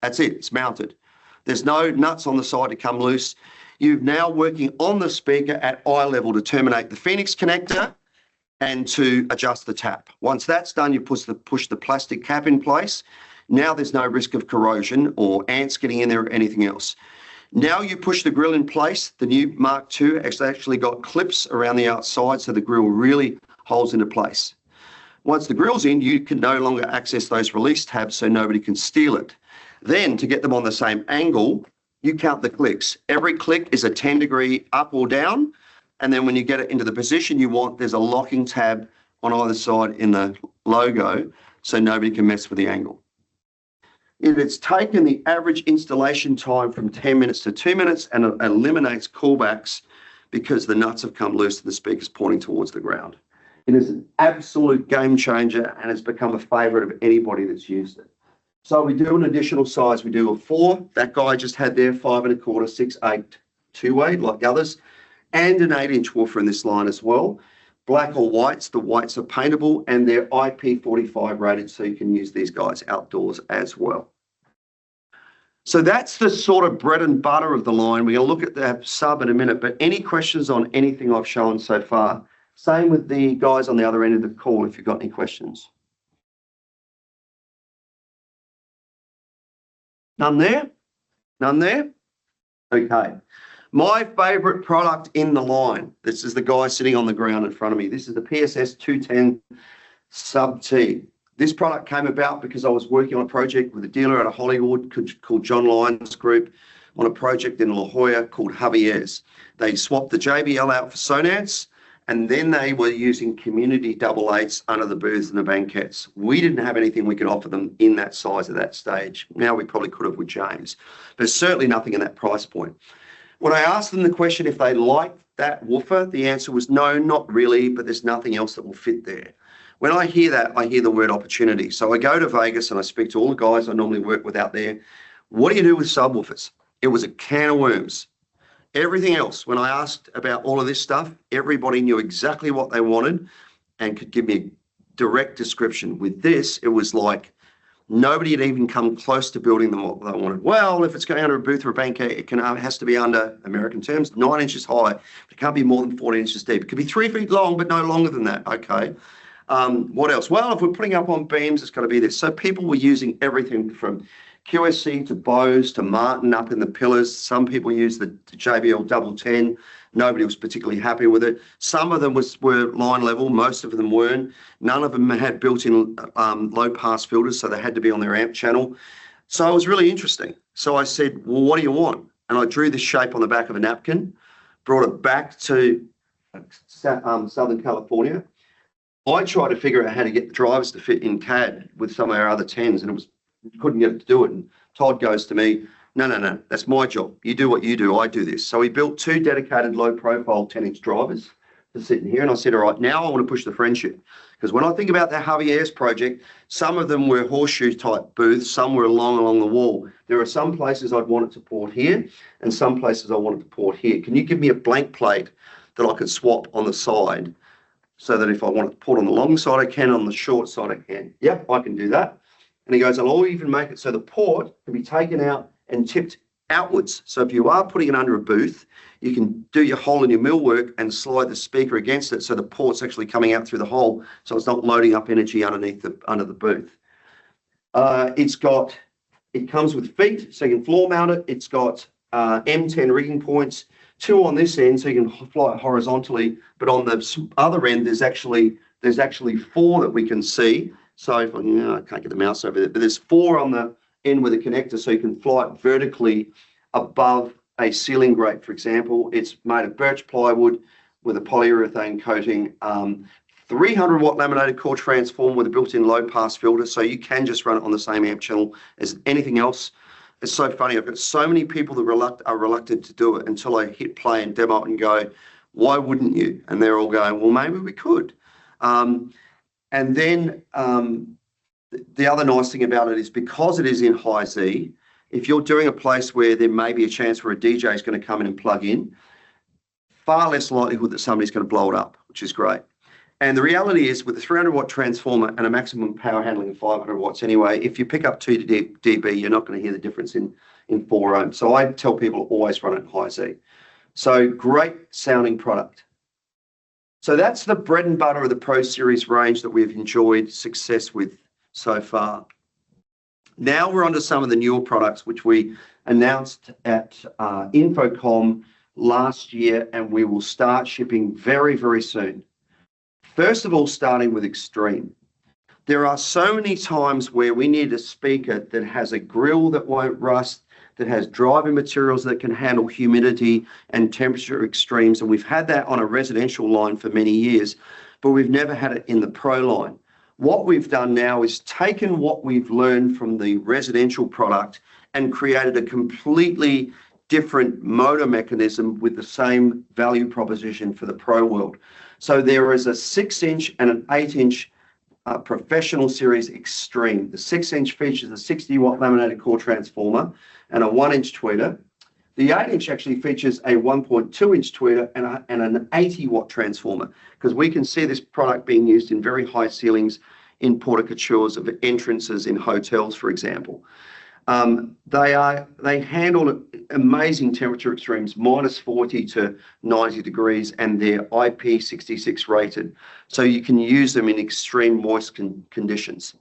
That's it, it's mounted. There's no nuts on the side to come loose. You're now working on the speaker at eye level to terminate the Phoenix connector and to adjust the tap. Once that's done, you push the plastic cap in place. Now there's no risk of corrosion or ants getting in there or anything else. Now you push the grill in place. The new Mark II has actually got clips around the outside so the grill really holds into place. Once the grill's in, you can no longer access those release tabs so nobody can steal it. Then to get them on the same angle, you count the clicks. Every click is a 10-degree up or down. And then when you get it into the position you want, there's a locking tab on either side in the logo so nobody can mess with the angle. It's taken the average installation time from 10 minutes to 2 minutes and it eliminates callbacks because the nuts have come loose and the speaker's pointing towards the ground. It is an absolute game changer and it's become a favourite of anybody that's used it. So we do an additional size. We do a 4. That guy just had there 5 1/4, 6, 8, 2-way like the others, and an 8-inch woofer in this line as well. Black or whites. The whites are paintable and they're IP45 rated, so you can use these guys outdoors as well. So that's the sort of bread and butter of the line. We're going to look at the sub in a minute, but any questions on anything I've shown so far? Same with the guys on the other end of the call if you've got any questions. None there? None there? Okay. My favourite product in the line. This is the guy sitting on the ground in front of me. This is the PSS 210 Sub T. This product came about because I was working on a project with a dealer out of Hollywood called John Lyons Group on a project in La Jolla called Javier's. They swapped the JBL out for Sonance, and then they were using community 8/8s under the booths and the banquettes. We didn't have anything we could offer them in that size at that stage. Now we probably could have with James, but certainly nothing in that price point. When I asked them the question if they liked that woofer, the answer was no, not really, but there's nothing else that will fit there. When I hear that, I hear the word opportunity. So I go to Vegas and I speak to all the guys I normally work with out there. What do you do with subwoofers? It was a can of worms. Everything else, when I asked about all of this stuff, everybody knew exactly what they wanted and could give me a direct description. With this, it was like nobody had even come close to building them what they wanted. Well, if it's going under a booth or a banquet, it has to be under American terms, 9 inches high. It can't be more than 14 inches deep. It could be 3 feet long, but no longer than that. Okay. What else? Well, if we're putting up on beams, it's got to be this. So people were using everything from QSC to Bose to Martin up in the pillars. Some people use the JBL 1010. Nobody was particularly happy with it. Some of them were line level, most of them weren't. None of them had built-in low pass filters, so they had to be on their amp channel. So it was really interesting. So I said, well, what do you want? And I drew this shape on the back of a napkin, brought it back to Southern California. I tried to figure out how to get the drivers to fit in CAD with some of our other 10s, and couldn't get it to do it. And Todd goes to me, no, that's my job. You do what you do, I do this. So he built 2 dedicated low profile 10-inch drivers to sit in here. And I said, all right, now I want to push the friendship. Because when I think about the Javier's project, some of them were horseshoe type booths, some were along the wall. There are some places I'd want it to port here and some places I wanted to port here. Can you give me a blank plate that I could swap on the side so that if I want to port on the long side, I can, on the short side, I can? Yep, I can do that. And he goes, I'll even make it so the port can be taken out and tipped outwards. So if you are putting it under a booth, you can do your hole in your millwork and slide the speaker against it so the port's actually coming out through the hole, so it's not loading up energy under the booth. It comes with feet, so you can floor mount it. It's got M10 rigging points, 2 on this end, so you can fly it horizontally. But on the other end, there's actually 4 that we can see. So if I can't get the mouse over there, but there's 4 on the end with a connector, so you can fly it vertically above a ceiling grate, for example. It's made of birch plywood with a polyurethane coating, 300 watt laminated core transformer with a built-in low pass filter, so you can just run it on the same amp channel as anything else. It's so funny, I've got so many people that are reluctant to do it until I hit play and demo it and go, why wouldn't you? And they're all going, well, maybe we could. And then the other nice thing about it is, because it is in high Z, if you're doing a place where there may be a chance where a DJ is going to come in and plug in, far less likelihood that somebody's going to blow it up, which is great. And the reality is, with a 300 watt transformer and a maximum power handling of 500 watts anyway, if you pick up 2 dB, you're not going to hear the difference in 4 ohms. So I tell people always run it high Z. So great sounding product. So that's the bread and butter of the Pro Series range that we've enjoyed success with so far. Now we're on to some of the newer products, which we announced at Infocom last year, and we will start shipping very, very soon. First of all, starting with Extreme. There are so many times where we need a speaker that has a grill that won't rust, that has driving materials that can handle humidity and temperature extremes. And we've had that on a residential line for many years, but we've never had it in the Pro line. What we've done now is taken what we've learned from the residential product and created a completely different motor mechanism with the same value proposition for the Pro world. So there is a 6-inch and an 8-inch Professional Series Extreme. The 6-inch features a 60 watt laminated core transformer and a 1-inch tweeter. The 8-inch actually features a 1.2-inch tweeter and an 80 watt transformer, because we can see this product being used in very high ceilings in porticatures of entrances in hotels, for example. They handle amazing temperature extremes, -40 to 90 degrees, and they're IP66 rated. So you can use them in extreme moist conditions.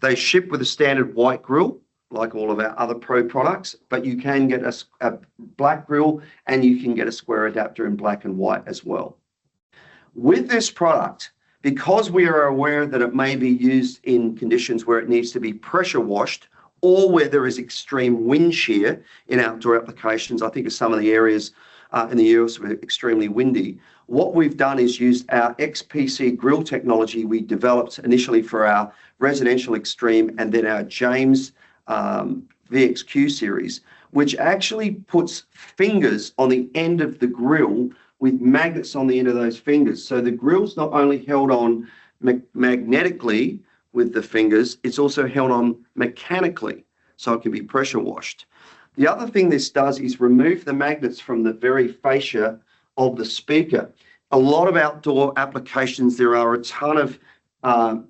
They ship with a standard white grill, like all of our other Pro products, but you can get a black grill and you can get a square adapter in black and white as well. With this product, because we are aware that it may be used in conditions where it needs to be pressure washed or where there is extreme wind shear in outdoor applications, I think of some of the areas in the US were extremely windy. What we've done is used our XPC grill technology we developed initially for our residential Extreme and then our James VXQ series, which actually puts fingers on the end of the grill with magnets on the end of those fingers. So the grill's not only held on magnetically with the fingers, it's also held on mechanically, so it can be pressure washed. The other thing this does is remove the magnets from the very fascia of the speaker. A lot of outdoor applications, there are a ton of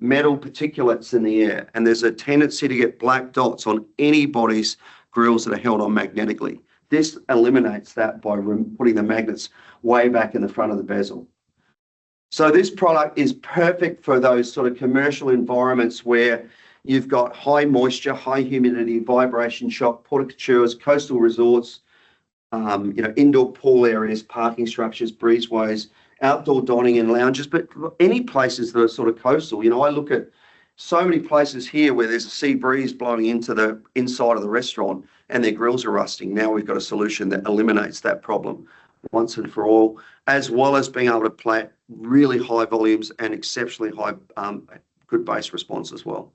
metal particulates in the air, and there's a tendency to get black dots on anybody's grills that are held on magnetically. This eliminates that by putting the magnets way back in the front of the bezel. So this product is perfect for those sort of commercial environments where you've got high moisture, high humidity, vibration shock, porticatures, coastal resorts, indoor pool areas, parking structures, breezeways, outdoor dining and lounges, but any places that are sort of coastal. I look at so many places here where there's a sea breeze blowing into the inside of the restaurant and their grills are rusting. Now we've got a solution that eliminates that problem once and for all, as well as being able to play really high volumes and exceptionally high, good bass response as well.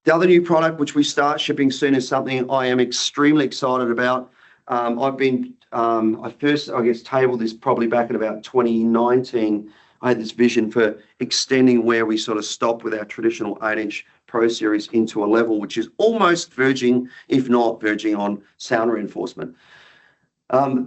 The other new product, which we start shipping soon, is something I am extremely excited about. I first, tabled this probably back in about 2019. I had this vision for extending where we sort of stop with our traditional 8-inch Pro Series into a level which is almost verging, if not verging on sound reinforcement.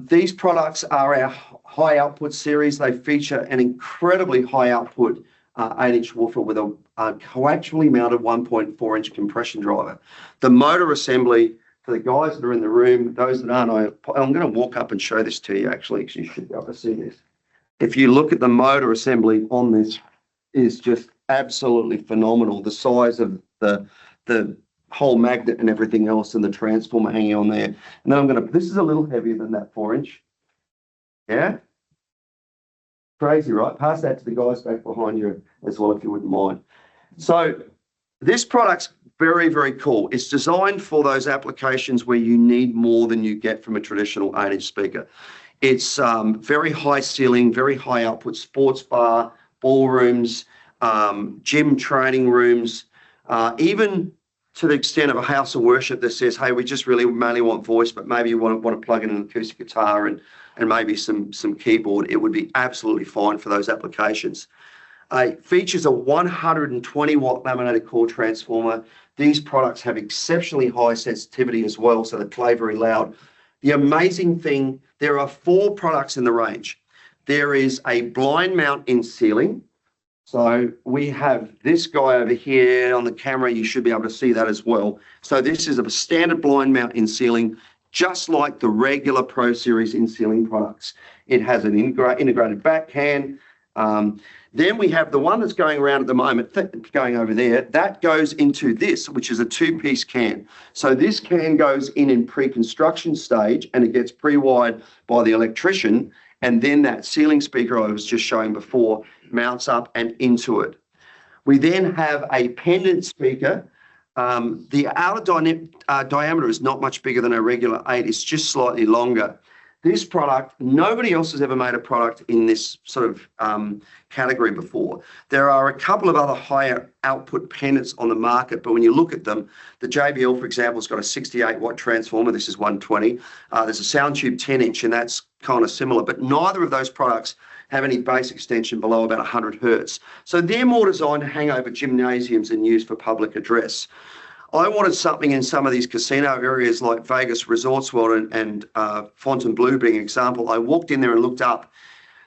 These products are our high output series. They feature an incredibly high output 8-inch woofer with a coaxially mounted 1.4-inch compression driver. The motor assembly, for the guys that are in the room, those that aren't, I'm going to walk up and show this to you actually, because you should be able to see this. If you look at the motor assembly on this, is just absolutely phenomenal. The size of the whole magnet and everything else, and the transformer hanging on there. And then this is a little heavier than that 4-inch. Yeah? Crazy, right? Pass that to the guys back behind you as well, if you wouldn't mind. So this product's very, very cool. It's designed for those applications where you need more than you get from a traditional 8-inch speaker. It's very high ceiling, very high output, sports bar, ballrooms, gym training rooms, even to the extent of a house of worship that says, hey, we just really mainly want voice, but maybe you want to plug in an acoustic guitar and maybe some keyboard. It would be absolutely fine for those applications. It features a 120 watt laminated core transformer. These products have exceptionally high sensitivity as well, so they play very loud. The amazing thing, there are 4 products in the range. There is a blind mount in ceiling. So we have this guy over here on the camera. You should be able to see that as well. So this is a standard blind mount in ceiling, just like the regular Pro Series in ceiling products. It has an integrated backhand. Then we have the one that's going around at the moment, going over there, that goes into this, which is a 2-piece can. So this can goes in pre-construction stage and it gets pre-wired by the electrician, and then that ceiling speaker I was just showing before mounts up and into it. We then have a pendant speaker. The outer diameter is not much bigger than a regular 8, it's just slightly longer. This product, nobody else has ever made a product in this sort of category before. There are a couple of other higher output pendants on the market, but when you look at them, the JBL, for example, has got a 68 watt transformer. This is 120. There's a Soundtube 10-inch, and that's kind of similar, but neither of those products have any bass extension below about 100 hertz. So they're more designed to hang over gymnasiums and used for public address. I wanted something in some of these casino areas like Vegas Resorts World and Fontainebleau being an example. I walked in there and looked up.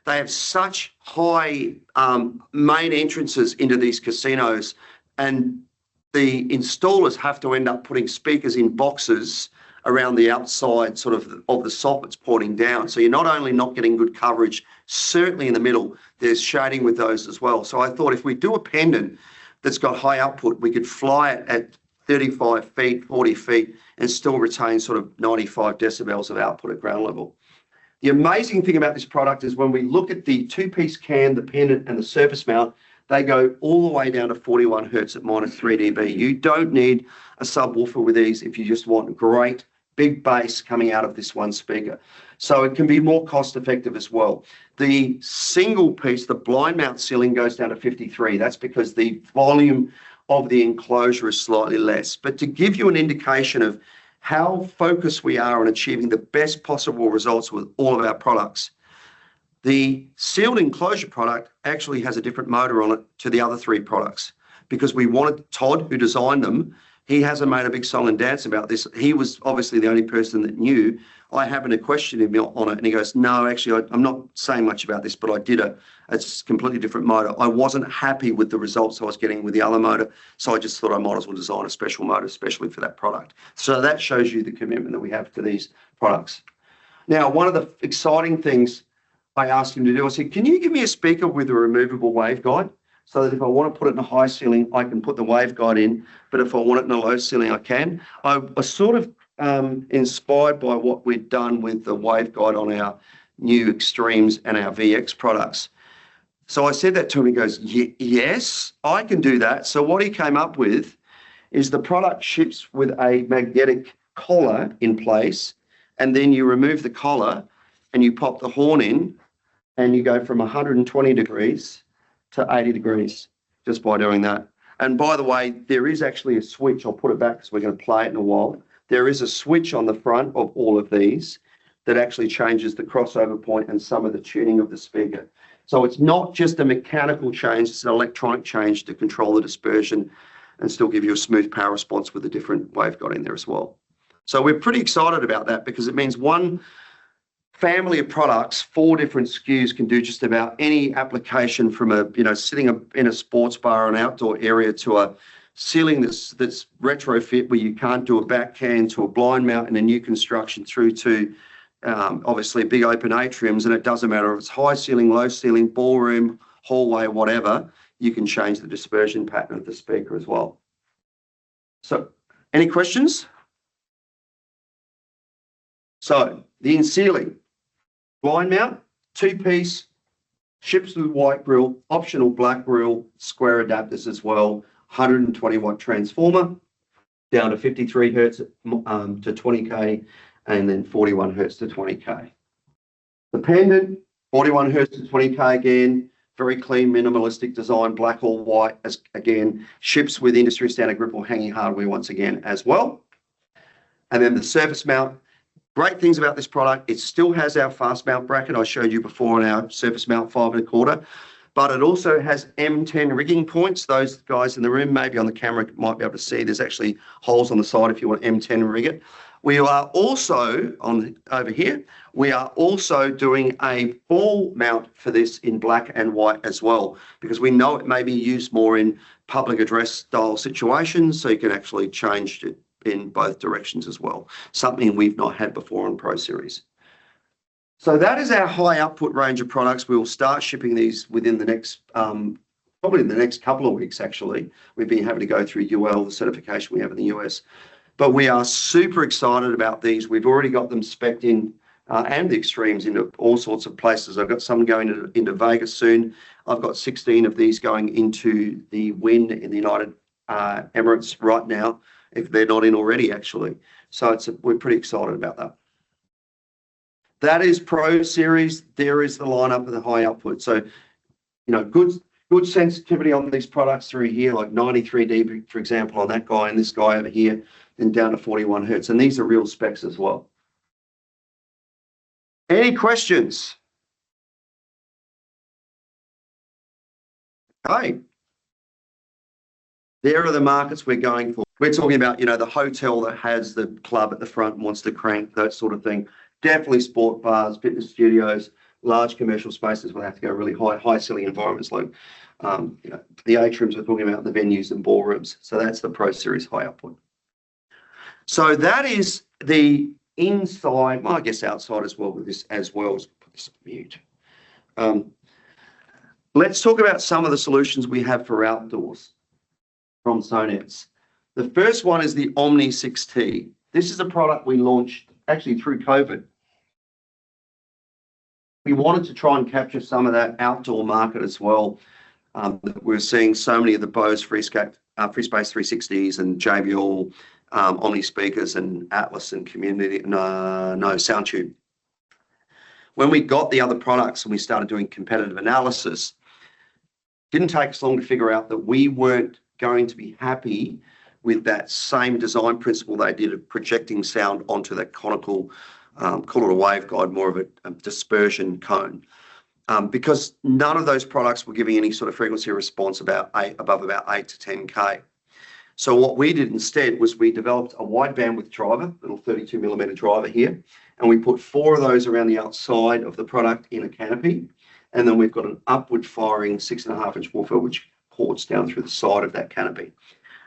They have such high main entrances into these casinos, and the installers have to end up putting speakers in boxes around the outside sort of the soffits pointing down. So you're not only not getting good coverage, certainly in the middle, there's shading with those as well. So I thought if we do a pendant that's got high output, we could fly it at 35 feet, 40 feet, and still retain sort of 95 decibels of output at ground level. The amazing thing about this product is when we look at the 2-piece can, the pendant, and the surface mount, they go all the way down to 41 hertz at -3 dB. You don't need a subwoofer with these if you just want great big bass coming out of this one speaker. So it can be more cost effective as well. The single piece, the blind mount ceiling, goes down to 53. That's because the volume of the enclosure is slightly less. But to give you an indication of how focused we are on achieving the best possible results with all of our products, the sealed enclosure product actually has a different motor on it to the other 3 products, because we wanted Todd, who designed them, he hasn't made a big song and dance about this. He was obviously the only person that knew. I happened to question him on it, and he goes, no, actually, I'm not saying much about this, but I did it's a completely different motor. I wasn't happy with the results I was getting with the other motor, so I just thought I might as well design a special motor, especially for that product. So that shows you the commitment that we have to these products. Now, one of the exciting things I asked him to do, I said, can you give me a speaker with a removable waveguide? So that if I want to put it in a high ceiling, I can put the waveguide in, but if I want it in a low ceiling, I can. I sort of inspired by what we've done with the waveguide on our new Extremes and our VX products. So I said that to him, he goes, yes, I can do that. So what he came up with is the product ships with a magnetic collar in place, and then you remove the collar and you pop the horn in, and you go from 120 degrees to 80 degrees just by doing that. And by the way, there is actually a switch. I'll put it back because we're going to play it in a while. There is a switch on the front of all of these that actually changes the crossover point and some of the tuning of the speaker. So it's not just a mechanical change, it's an electronic change to control the dispersion and still give you a smooth power response with a different waveguide in there as well. So we're pretty excited about that because it means one family of products, 4 different SKUs, can do just about any application from sitting in a sports bar or an outdoor area to a ceiling that's retrofit where you can't do a backhand, to a blind mount in a new construction, through to obviously big open atriums. And it doesn't matter if it's high ceiling, low ceiling, ballroom, hallway, whatever, you can change the dispersion pattern of the speaker as well. So any questions? So the in-ceiling blind mount, 2-piece, ships with white grill, optional black grill, square adapters as well, 120 watt transformer, down to 53 hertz to 20K, and then 41 hertz to 20K. The pendant, 41 hertz to 20K again, very clean, minimalistic design, black or white, as again, ships with industry standard grip or hanging hardware once again as well. And then the surface mount. Great things about this product, it still has our fast mount bracket I showed you before on our surface mount 5 1/4, but it also has M10 rigging points. Those guys in the room, maybe on the camera, might be able to see there's actually holes on the side if you want M10 rig it. We are also, over here, we are also doing a ball mount for this in black and white as well, because we know it may be used more in public address style situations, so you can actually change it in both directions as well. Something we've not had before on Pro Series. So that is our high output range of products. We will start shipping these within the next, probably in the next couple of weeks actually. We've been having to go through UL, the certification we have in the US. But we are super excited about these. We've already got them spec'd in and the Extremes into all sorts of places. I've got some going into Vegas soon. I've got 16 of these going into the Wynn in the United Emirates right now, if they're not in already actually. So we're pretty excited about that. That is Pro Series. There is the lineup of the high output. So, good sensitivity on these products through here, like 93 dB, for example, on that guy and this guy over here, then down to 41 hertz. And these are real specs as well. Any questions? Okay. There are the markets we're going for. We're talking about, the hotel that has the club at the front and wants to crank, that sort of thing. Definitely sport bars, fitness studios, large commercial spaces will have to go really high ceiling environments like, the atriums we're talking about, the venues and ballrooms. So that's the Pro Series high output. So that is the inside, well, I guess outside as well with this as well. As put this on mute. Let's talk about some of the solutions we have for outdoors from Sonance. The first one is the Omni 6T. This is a product we launched actually through COVID. We wanted to try and capture some of that outdoor market as well. We're seeing so many of the Bose FreeSpace 360s and JBL Omni speakers and Atlas and Soundtube. When we got the other products and we started doing competitive analysis, it didn't take us long to figure out that we weren't going to be happy with that same design principle they did of projecting sound onto that conical, call it a waveguide, more of a dispersion cone. Because none of those products were giving any sort of frequency response above about 8 to 10K. So what we did instead was we developed a wide bandwidth driver, little 32mm driver here, and we put 4 of those around the outside of the product in a canopy. And then we've got an upward firing 6.5-inch woofer, which ports down through the side of that canopy.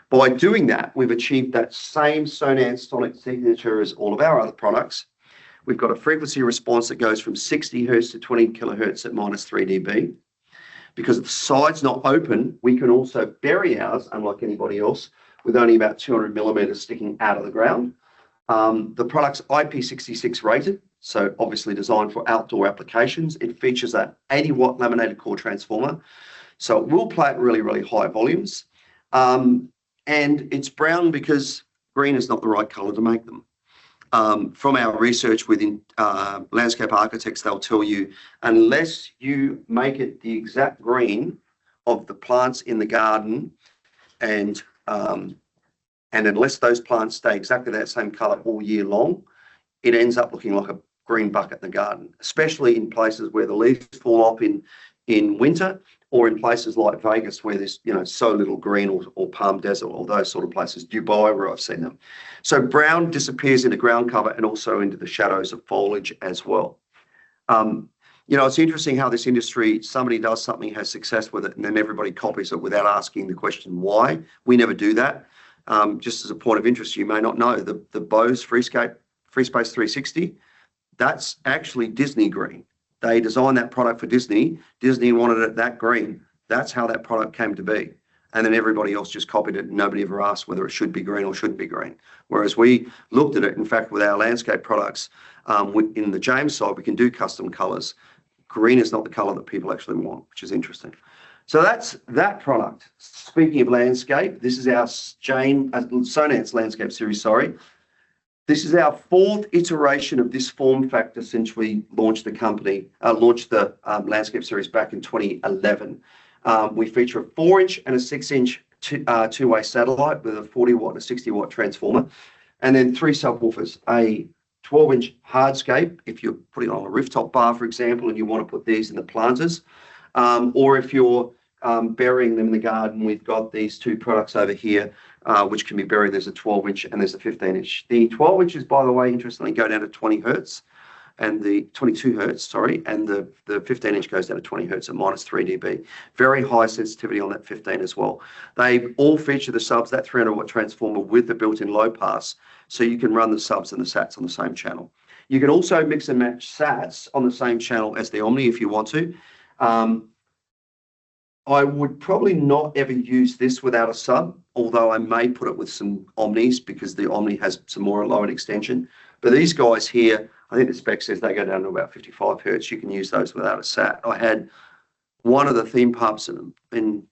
By doing that, we've achieved that same Sonance sonic signature as all of our other products. We've got a frequency response that goes from 60 hertz to 20 kilohertz at -3 dB. Because the side's not open, we can also bury ours, unlike anybody else, with only about 200 millimeters sticking out of the ground. The product's IP66 rated, so obviously designed for outdoor applications. It features an 80-watt laminated core transformer, so it will play at really, really high volumes. And it's brown because green is not the right color to make them. From our research within landscape architects, they'll tell you, unless you make it the exact green of the plants in the garden, and unless those plants stay exactly that same color all year long, it ends up looking like a green bucket in the garden, especially in places where the leaves fall off in winter, or in places like Vegas where there's so little green, or Palm Desert, or those sort of places, Dubai where I've seen them. So brown disappears into ground cover and also into the shadows of foliage as well. It's interesting how this industry, somebody does something, has success with it, and then everybody copies it without asking the question why. We never do that. Just as a point of interest, you may not know, the Bose FreeSpace 360, that's actually Disney green. They designed that product for Disney. Disney wanted it that green. That's how that product came to be. And then everybody else just copied it, and nobody ever asked whether it should be green or shouldn't be green. Whereas we looked at it, in fact, with our landscape products, in the James side, we can do custom colors. Green is not the color that people actually want, which is interesting. So that's that product. Speaking of landscape, this is our Sonance Landscape Series, sorry. This is our 4th iteration of this form factor since we launched the company, launched the Landscape Series back in 2011. We feature a 4-inch and a 6-inch two-way satellite with a 40-watt and a 60-watt transformer, and then 3 subwoofers, a 12-inch hardscape, if you're putting on a rooftop bar, for example, and you want to put these in the planters, or if you're burying them in the garden, we've got these 2 products over here, which can be buried. There's a 12-inch and there's a 15-inch. The 12 inches, by the way, interestingly, go down to 20 hertz, and the 22 hertz, sorry, and the 15-inch goes down to 20 hertz at -3 dB. Very high sensitivity on that 15 as well. They all feature the subs, that 300-watt transformer with the built-in low pass, so you can run the subs and the sats on the same channel. You can also mix and match sats on the same channel as the Omni if you want to. I would probably not ever use this without a sub, although I may put it with some Omnis because the Omni has some more lowered extension. But these guys here, I think the spec says they go down to about 55 hertz. You can use those without a sat. I had one of the theme parks in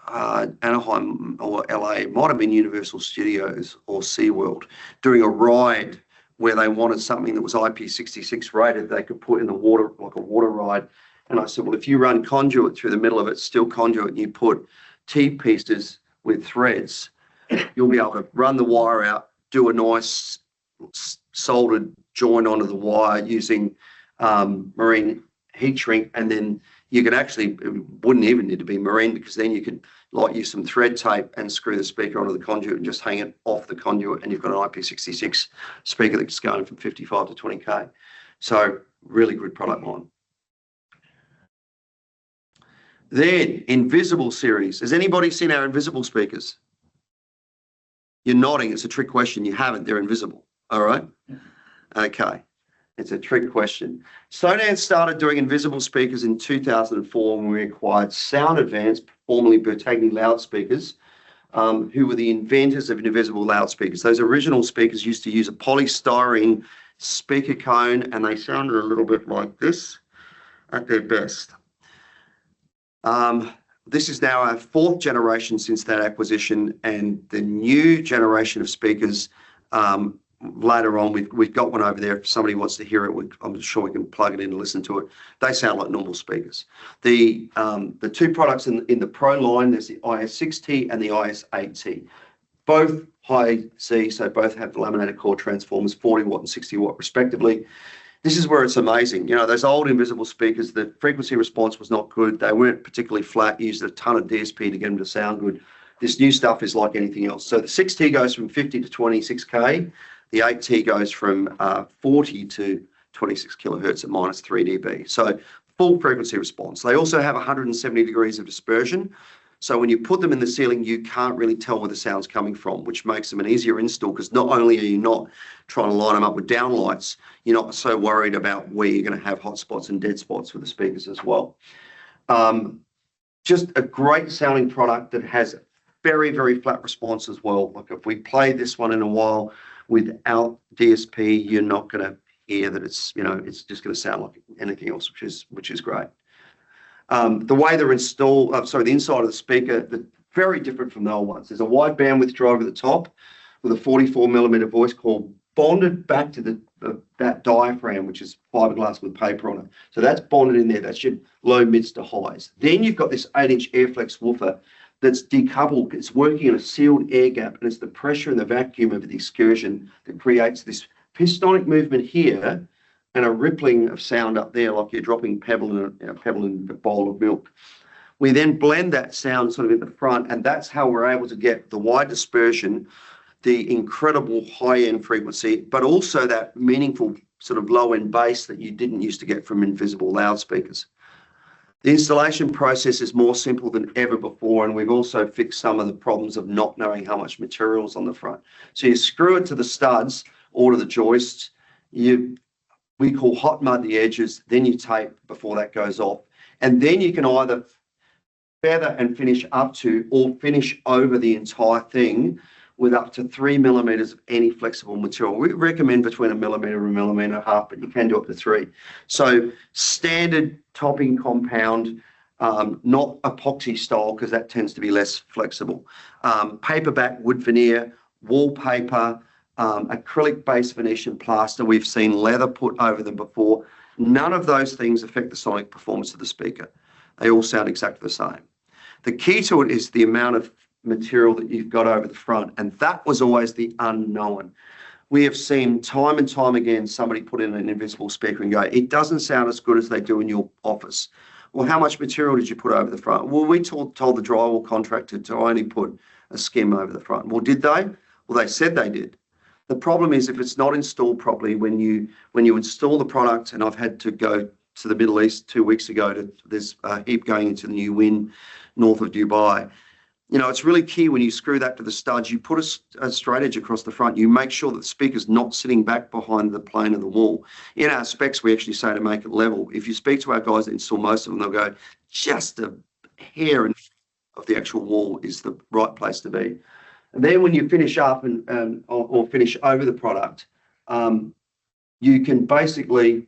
Anaheim or LA, it might have been Universal Studios or SeaWorld, doing a ride where they wanted something that was IP66 rated they could put in the water, like a water ride. And I said, well, if you run conduit through the middle of it, steel conduit, and you put T-pieces with threads, you'll be able to run the wire out, do a nice soldered joint onto the wire using marine heat shrink, and then you could actually, it wouldn't even need to be marine, because then you could use some thread tape and screw the speaker onto the conduit and just hang it off the conduit, and you've got an IP66 speaker that's going from 55 to 20K. So really good product line. Then, Invisible series. Has anybody seen our invisible speakers? You're nodding. It's a trick question. You haven't. They're invisible. All right? Okay. It's a trick question. Sonance started doing invisible speakers in 2004 when we acquired Sound Advanced, formerly Bertagni Loudspeakers, who were the inventors of invisible loudspeakers. Those original speakers used to use a polystyrene speaker cone, and they sounded a little bit like this at their best. This is now our 4th generation since that acquisition, and the new generation of speakers, later on, we've got one over there. If somebody wants to hear it, I'm sure we can plug it in and listen to it. They sound like normal speakers. The 2 products in the Pro line, there's the IS6T and the IS8T. Both high C, so both have laminated core transformers, 40-watt and 60-watt respectively. This is where it's amazing. Those old invisible speakers, the frequency response was not good. They weren't particularly flat, used a ton of DSP to get them to sound good. This new stuff is like anything else. So the 6T goes from 50 to 26K. The 8T goes from 40 to 26 kilohertz at -3 dB. So full frequency response. They also have 170 degrees of dispersion. So when you put them in the ceiling, you can't really tell where the sound's coming from, which makes them an easier install, because not only are you not trying to line them up with downlights, you're not so worried about where you're going to have hot spots and dead spots with the speakers as well. Just a great sounding product that has very, very flat response as well. Like if we play this one in a while, Without DSP, you're not going to hear that it's, it's just going to sound like anything else, which is great. The way they're installed, the inside of the speaker, they're very different from the old ones. There's a wide bandwidth drive at the top with a 44mm voice core bonded back to that diaphragm, which is fiberglass with paper on it. So that's bonded in there. That's your low, mids to highs. Then you've got this 8-inch Airflex woofer that's decoupled. It's working in a sealed air gap, and it's the pressure and the vacuum of the excursion that creates this pistonic movement here and a rippling of sound up there, like you're dropping pebble in a bowl of milk. We then blend that sound sort of in the front, and that's how we're able to get the wide dispersion, the incredible high-end frequency, but also that meaningful sort of low-end bass that you didn't used to get from invisible loudspeakers. The installation process is more simple than ever before, and we've also fixed some of the problems of not knowing how much material is on the front. So you screw it to the studs or to the joists, we call hot mud the edges, then you tape before that goes off, and then you can either feather and finish up to or finish over the entire thing with up to 3mm of any flexible material. We recommend between 1mm and 1.5 mm, but you can do up to 3. So standard topping compound, not epoxy style, because that tends to be less flexible. Paperback wood veneer, wallpaper, acrylic base Venetian plaster. We've seen leather put over them before. None of those things affect the sonic performance of the speaker. They all sound exactly the same. The key to it is the amount of material that you've got over the front, and that was always the unknown. We have seen time and time again somebody put in an invisible speaker and go, it doesn't sound as good as they do in your office. Well, how much material did you put over the front? Well, we told the drywall contractor to only put a skim over the front. Well, did they? Well, they said they did. The problem is if it's not installed properly, when you install the product, and I've had to go to the Middle East 2 weeks ago, there's a heap going into the new win north of Dubai. It's really key when you screw that to the studs, you put a straight edge across the front, you make sure that the speaker's not sitting back behind the plane of the wall. In our specs, we actually say to make it level. If you speak to our guys that install most of them, they'll go, just a hair in of the actual wall is the right place to be. And then when you finish up or finish over the product, you can basically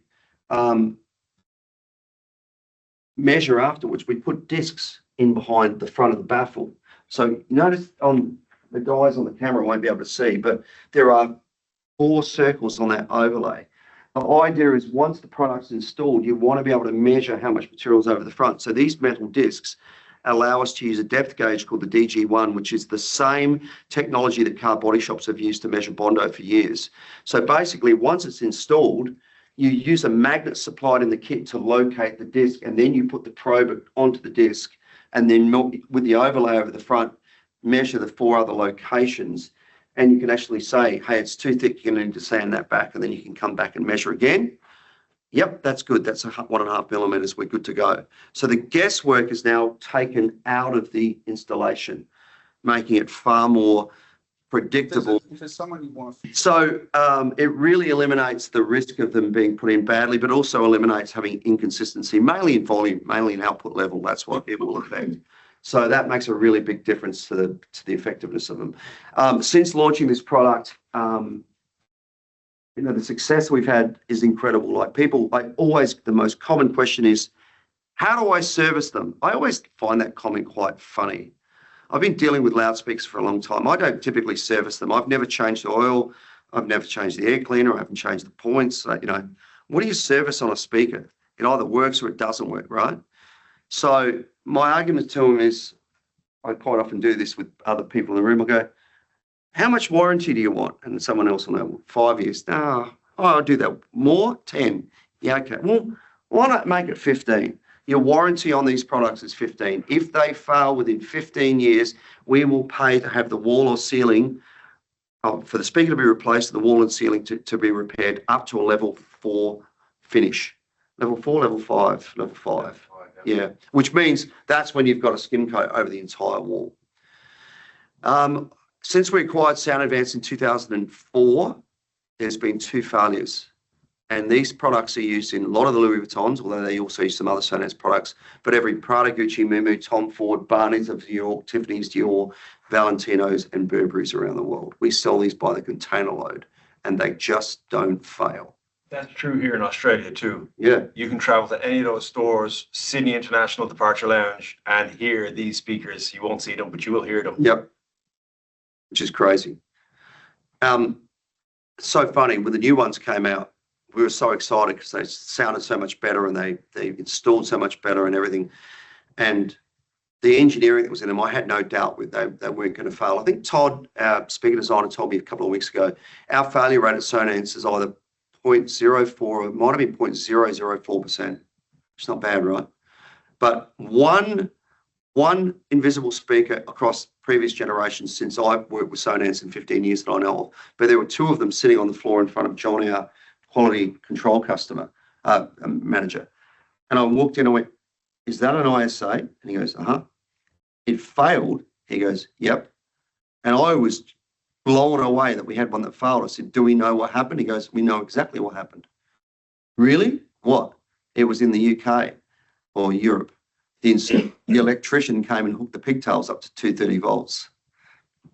measure afterwards. We put discs in behind the front of the baffle. So notice on the guys on the camera won't be able to see, but there are 4 circles on that overlay. The idea is once the product's installed, you want to be able to measure how much material is over the front. So these metal discs allow us to use a depth gauge called the DG1, which is the same technology that car body shops have used to measure Bondo for years. So basically, once it's installed, you use a magnet supplied in the kit to locate the disc, and then you put the probe onto the disc, and then with the overlay over the front, measure the 4 other locations, and you can actually say, hey, it's too thick, you're going to need to sand that back, and then you can come back and measure again. Yep, that's good. That's 1.5 millimeters. We're good to go. So the guesswork is now taken out of the installation, making it far more predictable.
If it's someone you want to...
So it really eliminates the risk of them being put in badly, but also eliminates having inconsistency, mainly in volume, mainly in output level. That's what it will affect. So that makes a really big difference to the effectiveness of them. Since launching this product, the success we've had is incredible. Like the most common question is, how do I service them? I always find that comment quite funny. I've been dealing with loudspeakers for a long time. I don't typically service them. I've never changed the oil. I've never changed the air cleaner. I haven't changed the points. What do you service on a speaker? It either works or it doesn't work, right? So my argument to them is, I quite often do this with other people in the room. I go, how much warranty do you want? And someone else will know, 5 years. No, I'll do that. More? 10. Yeah, okay. Well, why not make it 15? Your warranty on these products is 15. If they fail within 15 years, we will pay to have the wall or ceiling, for the speaker to be replaced, the wall and ceiling to be repaired up to a level 4 finish. Level 4, level 5, level 5. Yeah, which means that's when you've got a skim coat over the entire wall. Since we acquired Sound Advance in 2004, there's been 2 failures. And these products are used in a lot of the Louis Vuittons, although they also use some other Sonance products. But every Prada, Gucci, Miu Miu, Tom Ford, Barney's of York, Tiffany's, Dior, Valentino's, and Burberry's around the world. We sell these by the container load. and they just don't fail.
That's true here in Australia too.
Yeah.
You can travel to any of those stores, Sydney International Departure Lounge, and hear these speakers. You won't see them, but you will hear them.
Yep. Which is crazy. So funny, when the new ones came out, we were so excited because they sounded so much better and they installed so much better and everything. And the engineering that was in them, I had no doubt with they weren't going to fail. I think Todd, our speaker designer, told me a couple of weeks ago, our failure rate at Sonance is either 0.04 or it might have been 0.004%. It's not bad, right? But one invisible speaker across previous generations since I've worked with Sonance in 15 years that I know of, but there were two of them sitting on the floor in front of John, our quality control customer manager. And I walked in and went, "Is that an ISA?" And he goes, "Uh-huh." "It failed?" He goes, "Yep." And I was blown away that we had one that failed. I said, "Do we know what happened?" He goes, "We know exactly what happened." "Really? What?" "It was in the UK or Europe. The electrician came and hooked the pigtails up to 230 volts.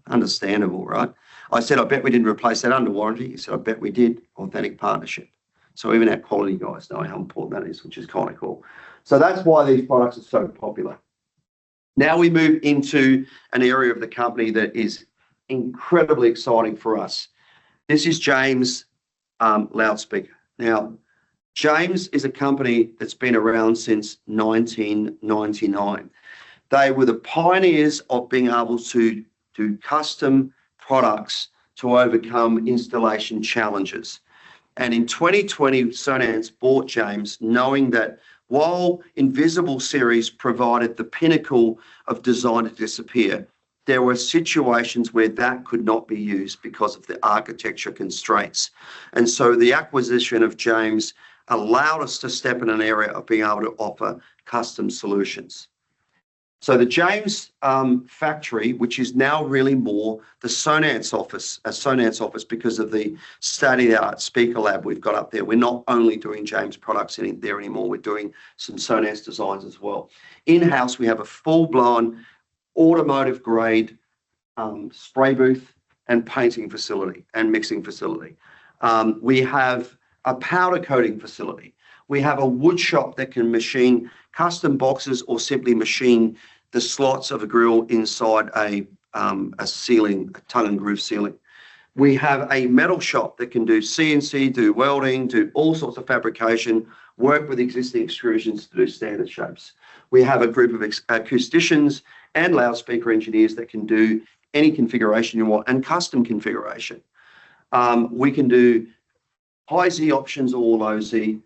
Understandable, right? I said, "I bet we didn't replace that under warranty." He said, "I bet we did. Authentic partnership." So even our quality guys know how important that is, which is kind of cool. So that's why these products are so popular. Now we move into an area of the company that is incredibly exciting for us. This is James loudspeaker. Now, James is a company that's been around since 1999. They were the pioneers of being able to do custom products to overcome installation challenges. And in 2020, Sonance bought James, knowing that while Invisible Series provided the pinnacle of design to disappear, there were situations where that could not be used because of the architecture constraints. And so the acquisition of James allowed us to step in an area of being able to offer custom solutions. So the James factory, which is now really more the Sonance office because of the state-of-the-art speaker lab we've got up there. We're not only doing James products in there anymore, we're doing some Sonance designs as well. In-house, we have a full-blown automotive grade spray booth and painting facility and mixing facility. We have a powder coating facility. We have a wood shop that can machine custom boxes or simply machine the slots of a grill inside a ceiling, a tongue and groove ceiling. We have a metal shop that can do CNC, do welding, do all sorts of fabrication, work with existing extrusions to do standard shapes. We have a group of acousticians and loudspeaker engineers that can do any configuration you want and custom configuration. We can do high Z options or low Z.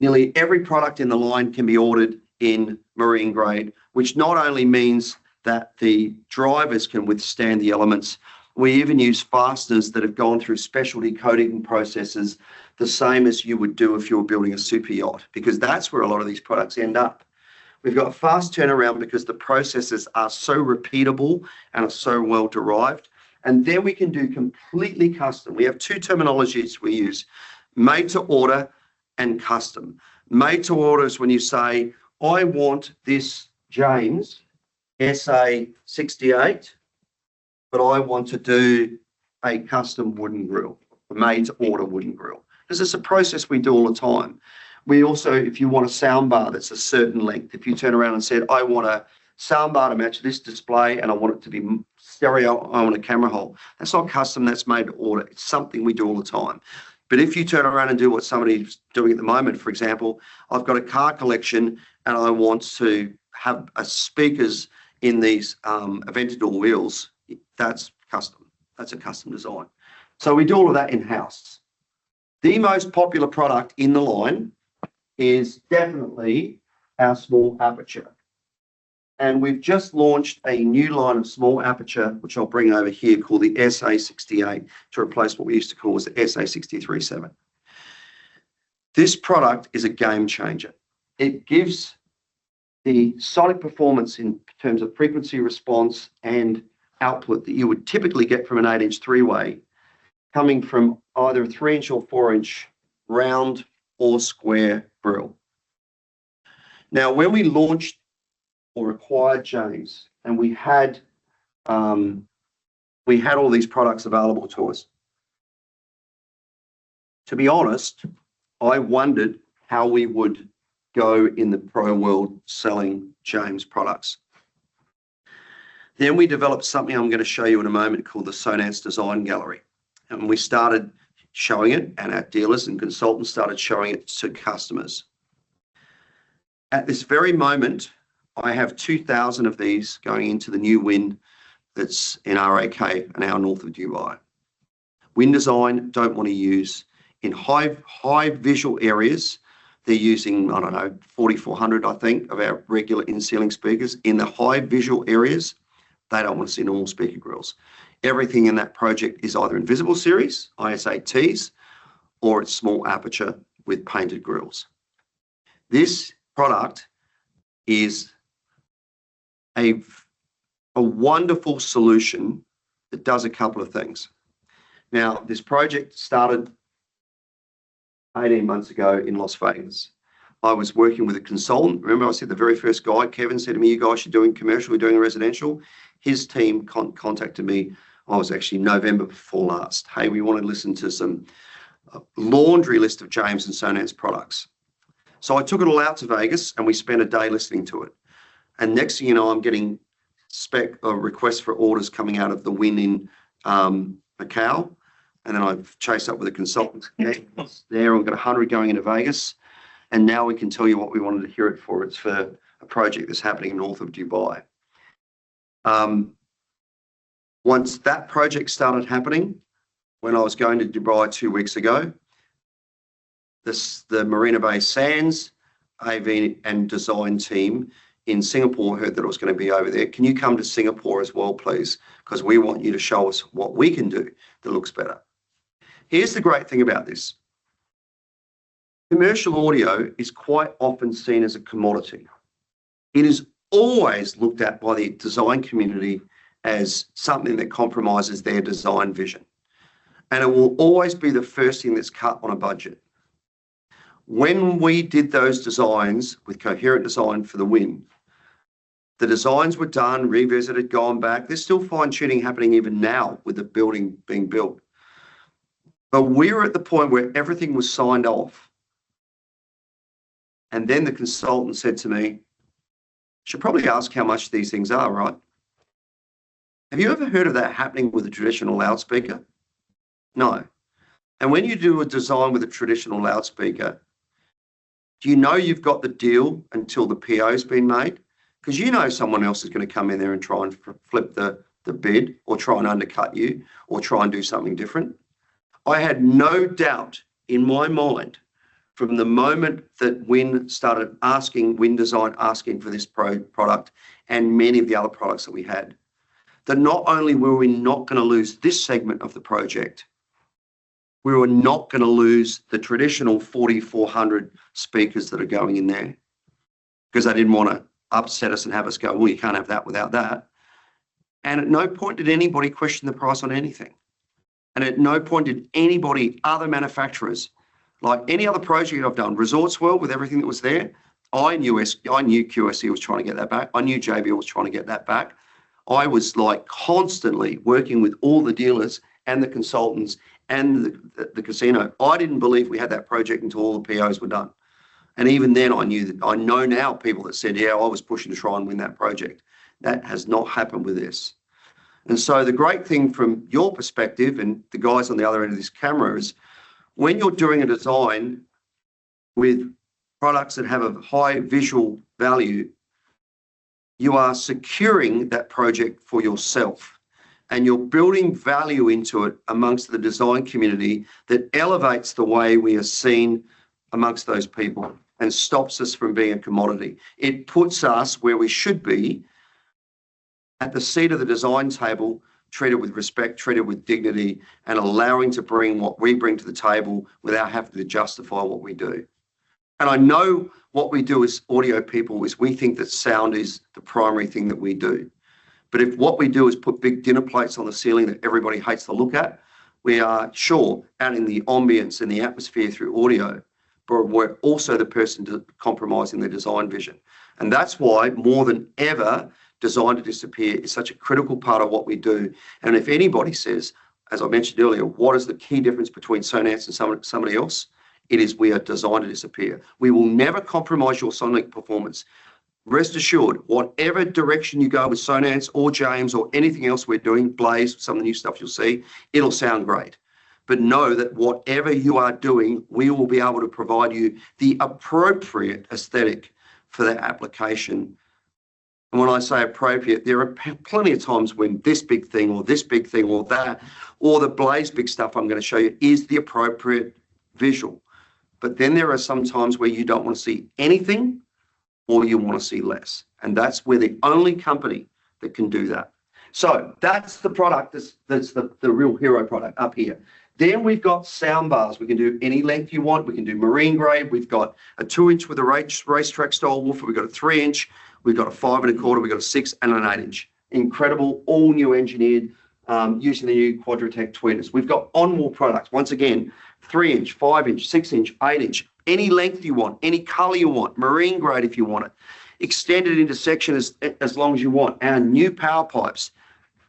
Nearly every product in the line can be ordered in marine grade, which not only means that the drivers can withstand the elements, we even use fasteners that have gone through specialty coating processes, the same as you would do if you were building a super yacht, because that's where a lot of these products end up. We've got fast turnaround because the processes are so repeatable and are so well derived. And then we can do completely custom. We have two terminologies we use, made to order and custom. Made to order is when you say, "I want this James SA68, but I want to do a custom wooden grill, a made to order wooden grill." Because it's a process we do all the time. We also, if you want a sound bar that's a certain length, if you turn around and said, "I want a sound bar to match this display and I want it to be stereo, I want a camera hole," that's not custom, that's made to order. It's something we do all the time. But if you turn around and do what somebody's doing at the moment, for example, I've got a car collection and I want to have speakers in these Aventador wheels, that's custom. That's a custom design. So we do all of that in-house. The most popular product in the line is definitely our small aperture. And we've just launched a new line of small aperture, which I'll bring over here, called the SA68, to replace what we used to call as the SA637. This product is a game changer. It gives the sonic performance in terms of frequency response and output that you would typically get from an 8-inch three-way, coming from either a 3-inch or 4-inch round or square grill. Now, when we launched or acquired James, and we had all these products available to us, to be honest, I wondered how we would go in the pro world selling James products. Then we developed something I'm going to show you in a moment called the Sonance Design Gallery. And we started showing it, and our dealers and consultants started showing it to customers. At this very moment, I have 2,000 of these going into the new win that's in RAK, an hour north of Dubai. Win design don't want to use in high visual areas. They're using, I don't know, 4,400, I think, of our regular in-ceiling speakers. In the high visual areas, they don't want to see normal speaker grills. Everything in that project is either invisible series, IS8Ts, or it's small aperture with painted grills. This product is a wonderful solution that does a couple of things. Now, this project started 18 months ago in Las Vegas. I was working with a consultant. Remember, I said the very first guy, Kevin, said to me, you guys should doing commercial, we're doing residential. His team contacted me. I was actually November before last. Hey, we want to listen to some laundry list of James and Sonance products. So I took it all out to Vegas and we spent a day listening to it. And next thing you know, I'm getting requests for orders coming out of the win in Macau. And then I've chased up with a consultant there. I've got 100 going into Vegas. And now we can tell you what we wanted to hear it for. It's for a project that's happening north of Dubai. Once that project started happening, when I was going to Dubai 2 weeks ago, the Marina Bay Sands AV and design team in Singapore heard that I was going to be over there. Can you come to Singapore as well, please? Because we want you to show us what we can do that looks better. Here's the great thing about this. Commercial audio is quite often seen as a commodity. It is always looked at by the design community as something that compromises their design vision. And it will always be the first thing that's cut on a budget. When we did those designs with Coherent Design for the win, the designs were done, revisited, gone back. There's still fine-tuning happening even now with the building being built. But we were at the point where everything was signed off. And then the consultant said to me, should probably ask how much these things are, right? Have you ever heard of that happening with a traditional loudspeaker? No. And when you do a design with a traditional loudspeaker, do you know you've got the deal until the PO's been made? Because you know someone else is going to come in there and try and flip the bid or try and undercut you or try and do something different. I had no doubt in my mind from the moment that Win started asking, Win Design asking for this product and many of the other products that we had, that not only were we not going to lose this segment of the project, we were not going to lose the traditional 4,400 speakers that are going in there because they didn't want to upset us and have us go, well, you can't have that without that. And at no point did anybody question the price on anything. And at no point did anybody, other manufacturers, like any other project I've done, Resorts World with everything that was there, I knew QSE was trying to get that back. I knew JBL was trying to get that back. I was like constantly working with all the dealers and the consultants and the casino. I didn't believe we had that project until all the POs were done. And even then I knew that. I know now people that said, yeah, I was pushing to try and win that project. That has not happened with this. And so the great thing from your perspective and the guys on the other end of this camera is when you're doing a design with products that have a high visual value, you are securing that project for yourself and you're building value into it amongst the design community that elevates the way we are seen amongst those people and stops us from being a commodity. It puts us where we should be at the seat of the design table, treated with respect, treated with dignity, and allowing to bring what we bring to the table without having to justify what we do. And I know what we do as audio people is we think that sound is the primary thing that we do. But if what we do is put big dinner plates on the ceiling that everybody hates to look at, we are sure adding the ambience and the atmosphere through audio, but we're also the person compromising the design vision. And that's why more than ever, design to disappear is such a critical part of what we do. And if anybody says, as I mentioned earlier, what is the key difference between Sonance and somebody else? It is we are designed to disappear. We will never compromise your sonic performance. Rest assured, whatever direction you go with Sonance or James or anything else we're doing, Blaze, some of the new stuff you'll see, it'll sound great. But know that whatever you are doing, we will be able to provide you the appropriate aesthetic for that application. And when I say appropriate, there are plenty of times when this big thing or this big thing or that, or the Blaze big stuff I'm going to show you is the appropriate visual. But then there are some times where you don't want to see anything or you want to see less. And that's where the only company that can do that. So that's the product, that's the real hero product up here. Then we've got sound bars. We can do any length you want. We can do marine grade. We've got a 2-inch with a racetrack style woofer. We've got a 3-inch. We've got a 5 1/4. We've got a 6 and an 8-inch. Incredible, all new engineered using the new Quadratec tweeters. We've got on-wall products. Once again, 3-inch, 5-inch, 6-inch, 8-inch, any length you want, any color you want, marine grade if you want it, extended into section as long as you want. Our new power pipes,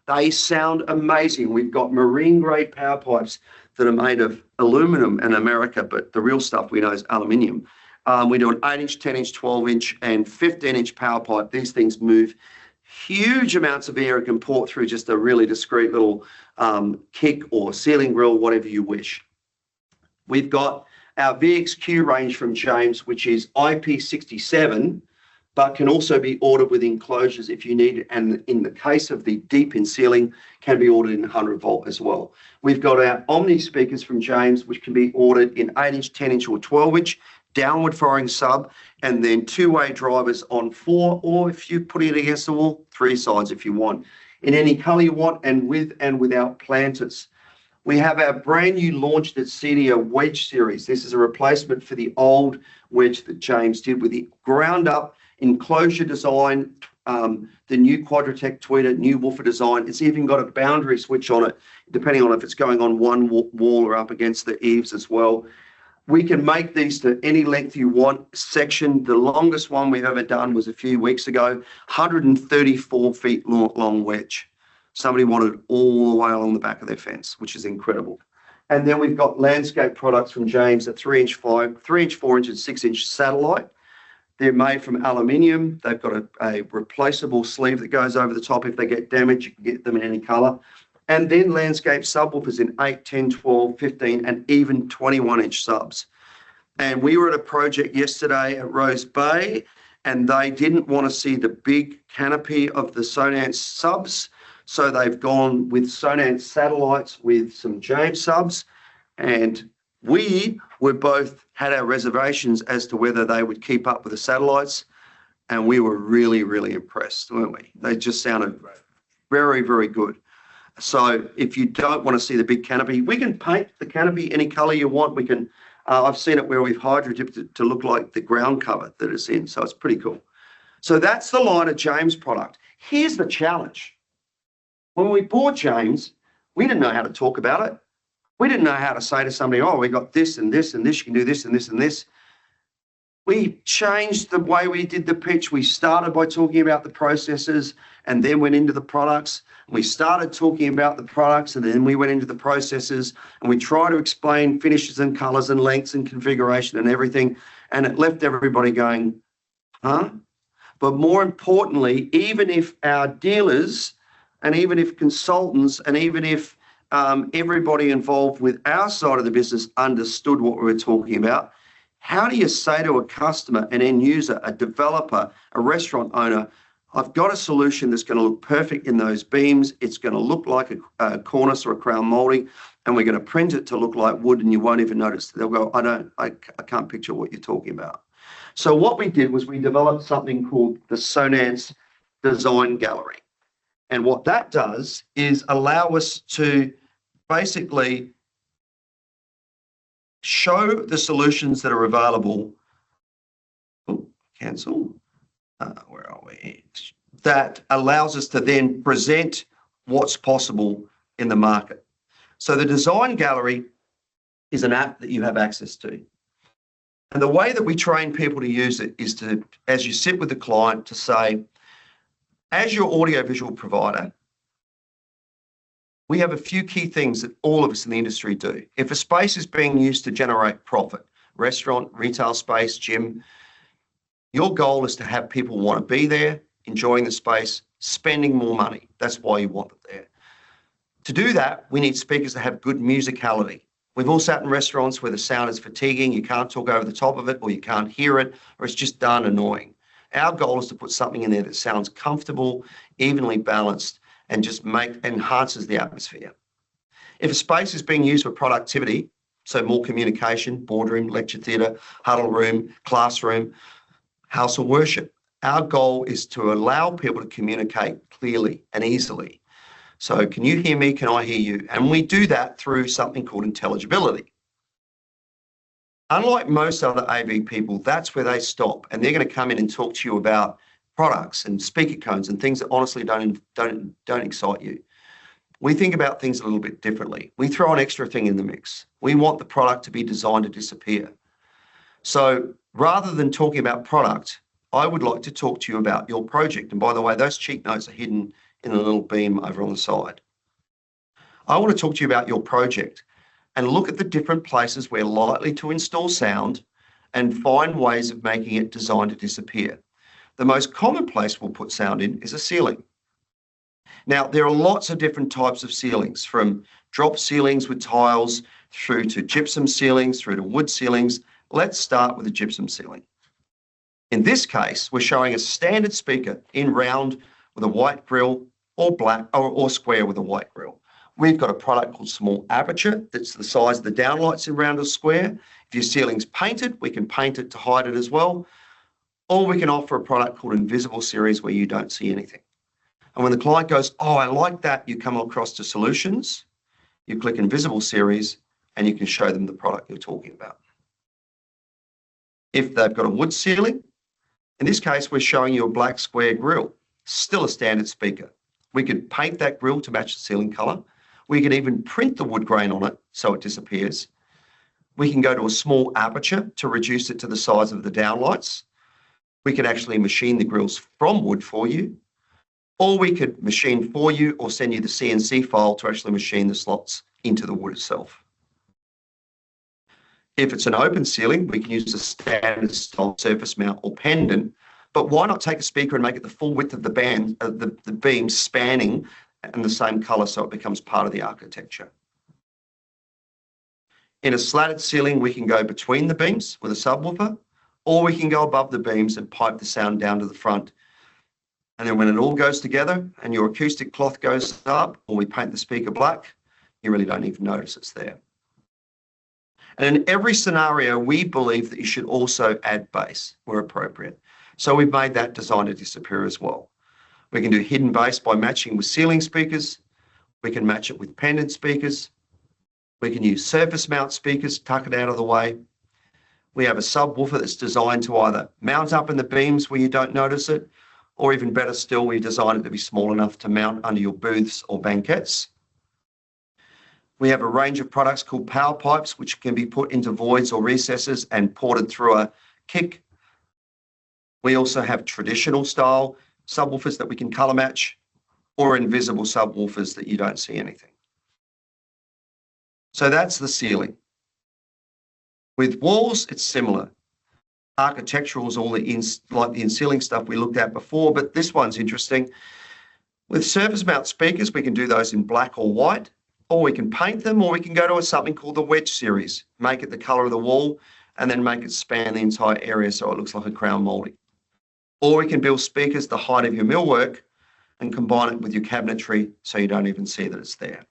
they sound amazing. We've got marine grade power pipes that are made of aluminum in America, but the real stuff we know is aluminium. We do an 8-inch, 10-inch, 12-inch, and 15-inch power pipe. These things move huge amounts of air and can pour through just a really discreet little kick or ceiling grill, whatever you wish. We've got our VXQ range from James, which is IP67, but can also be ordered with enclosures if you need it. And in the case of the deep in ceiling, can be ordered in 100 volt as well. We've got our Omni speakers from James, which can be ordered in 8-inch, 10-inch, or 12-inch, downward firing sub, and then 2-way drivers on 4, or if you put it against the wall, 3 sides if you want, in any color you want, and with and without planters. We have our brand new launched at CDA wedge series. This is a replacement for the old wedge that James did with the ground up enclosure design, the new Quadratec tweeter, new woofer design. It's even got a boundary switch on it, depending on if it's going on one wall or up against the eaves as well. We can make these to any length you want. Section, the longest one we've ever done was a few weeks ago, 134 feet long wedge. Somebody wanted it all the way along the back of their fence, which is incredible. And then we've got landscape products from James, a 3-inch, 4-inch, and 6-inch satellite. They're made from aluminium. They've got a replaceable sleeve that goes over the top. If they get damaged, you can get them in any color. And then landscape subwoofers in 8, 10, 12, 15, and even 21-inch subs. And we were at a project yesterday at Rose Bay, and they didn't want to see the big canopy of the Sonance subs. So they've gone with Sonance satellites with some James subs. And we were both had our reservations as to whether they would keep up with the satellites. And we were really, really impressed, weren't we? They just sounded very, very good. So if you don't want to see the big canopy, we can paint the canopy any color you want. We can, I've seen it where we've hydro dipped it to look like the ground cover that it's in. So it's pretty cool. So that's the line of James product. Here's the challenge. When we bought James, we didn't know how to talk about it. We didn't know how to say to somebody, oh, we got this and this and this, you can do this and this and this. We changed the way we did the pitch. We started by talking about the processes and then went into the products. We started talking about the products and then we went into the processes, and we tried to explain finishes and colors and lengths and configuration and everything. And it left everybody going, huh? But more importantly, even if our dealers and even if consultants and even if everybody involved with our side of the business understood what we were talking about, how do you say to a customer, an end user, a developer, a restaurant owner, I've got a solution that's going to look perfect in those beams. It's going to look like a cornice or a crown molding, and we're going to print it to look like wood, and you won't even notice. They'll go, I can't picture what you're talking about. So what we did was we developed something called the Sonance Design Gallery. And what that does is allow us to basically show the solutions that are available. Oh, cancel. Where are we? That allows us to then present what's possible in the market. So the Design Gallery is an app that you have access to. And the way that we train people to use it is to, as you sit with the client, to say, as your audiovisual provider, We have a few key things that all of us in the industry do. If a space is being used to generate profit, restaurant, retail space, gym, your goal is to have people want to be there, enjoying the space, spending more money. That's why you want it there. To do that, we need speakers that have good musicality. We've all sat in restaurants where the sound is fatiguing, you can't talk over the top of it, or you can't hear it, or it's just darn annoying. Our goal is to put something in there that sounds comfortable, evenly balanced, and just enhances the atmosphere. If a space is being used for productivity, so more communication, boardroom, lecture theatre, huddle room, classroom, house of worship, our goal is to allow people to communicate clearly and easily. So can you hear me? Can I hear you? And we do that through something called intelligibility. Unlike most other AV people, that's where they stop, and they're going to come in and talk to you about products and speaker cones and things that honestly don't excite you. We think about things a little bit differently. We throw an extra thing in the mix. We want the product to be designed to disappear. So rather than talking about product, I would like to talk to you about your project. And by the way, those cheek notes are hidden in a little beam over on the side. I want to talk to you about your project and look at the different places we're likely to install sound and find ways of making it designed to disappear. The most common place we'll put sound in is a ceiling. Now, there are lots of different types of ceilings, from drop ceilings with tiles through to gypsum ceilings, through to wood ceilings. Let's start with a gypsum ceiling. In this case, we're showing a standard speaker in round with a white grill, or black or square with a white grill. We've got a product called Small Aperture that's the size of the downlights in round or square. If your ceiling's painted, we can paint it to hide it as well. Or we can offer a product called Invisible Series where you don't see anything. And when the client goes, oh, I like that, you come across to Solutions, you click Invisible Series, and you can show them the product you're talking about. If they've got a wood ceiling, in this case, we're showing you a black square grill, still a standard speaker. We could paint that grill to match the ceiling colour. We can even print the wood grain on it so it disappears. We can go to a small aperture to reduce it to the size of the downlights. We can actually machine the grills from wood for you, or we could machine for you or send you the CNC file to actually machine the slots into the wood itself. If it's an open ceiling, we can use a standard style surface mount or pendant, but why not take a speaker and make it the full width of the beam spanning and the same colour so it becomes part of the architecture. In a slatted ceiling, we can go between the beams with a subwoofer, or we can go above the beams and pipe the sound down to the front. And then when it all goes together and your acoustic cloth goes up, or we paint the speaker black, you really don't even notice it's there. And in every scenario, we believe that you should also add bass where appropriate. So we've made that designed to disappear as well. We can do hidden bass by matching with ceiling speakers. We can match it with pendant speakers. We can use surface mount speakers, tuck it out of the way. We have a subwoofer that's designed to either mount up in the beams where you don't notice it, or even better still, we design it to be small enough to mount under your booths or banquettes. We have a range of products called power pipes, which can be put into voids or recesses and ported through a kick. We also have traditional style subwoofers that we can colour match, or invisible subwoofers that you don't see anything. So that's the ceiling. With walls, it's similar. Architectural is all like the in-ceiling stuff we looked at before, but this one's interesting. With surface mount speakers, we can do those in black or white, or we can paint them, or we can go to something called the wedge series, make it the colour of the wall, and then make it span the entire area so it looks like a crown moulding. Or we can build speakers the height of your millwork and combine it with your cabinetry so you don't even see that it's there.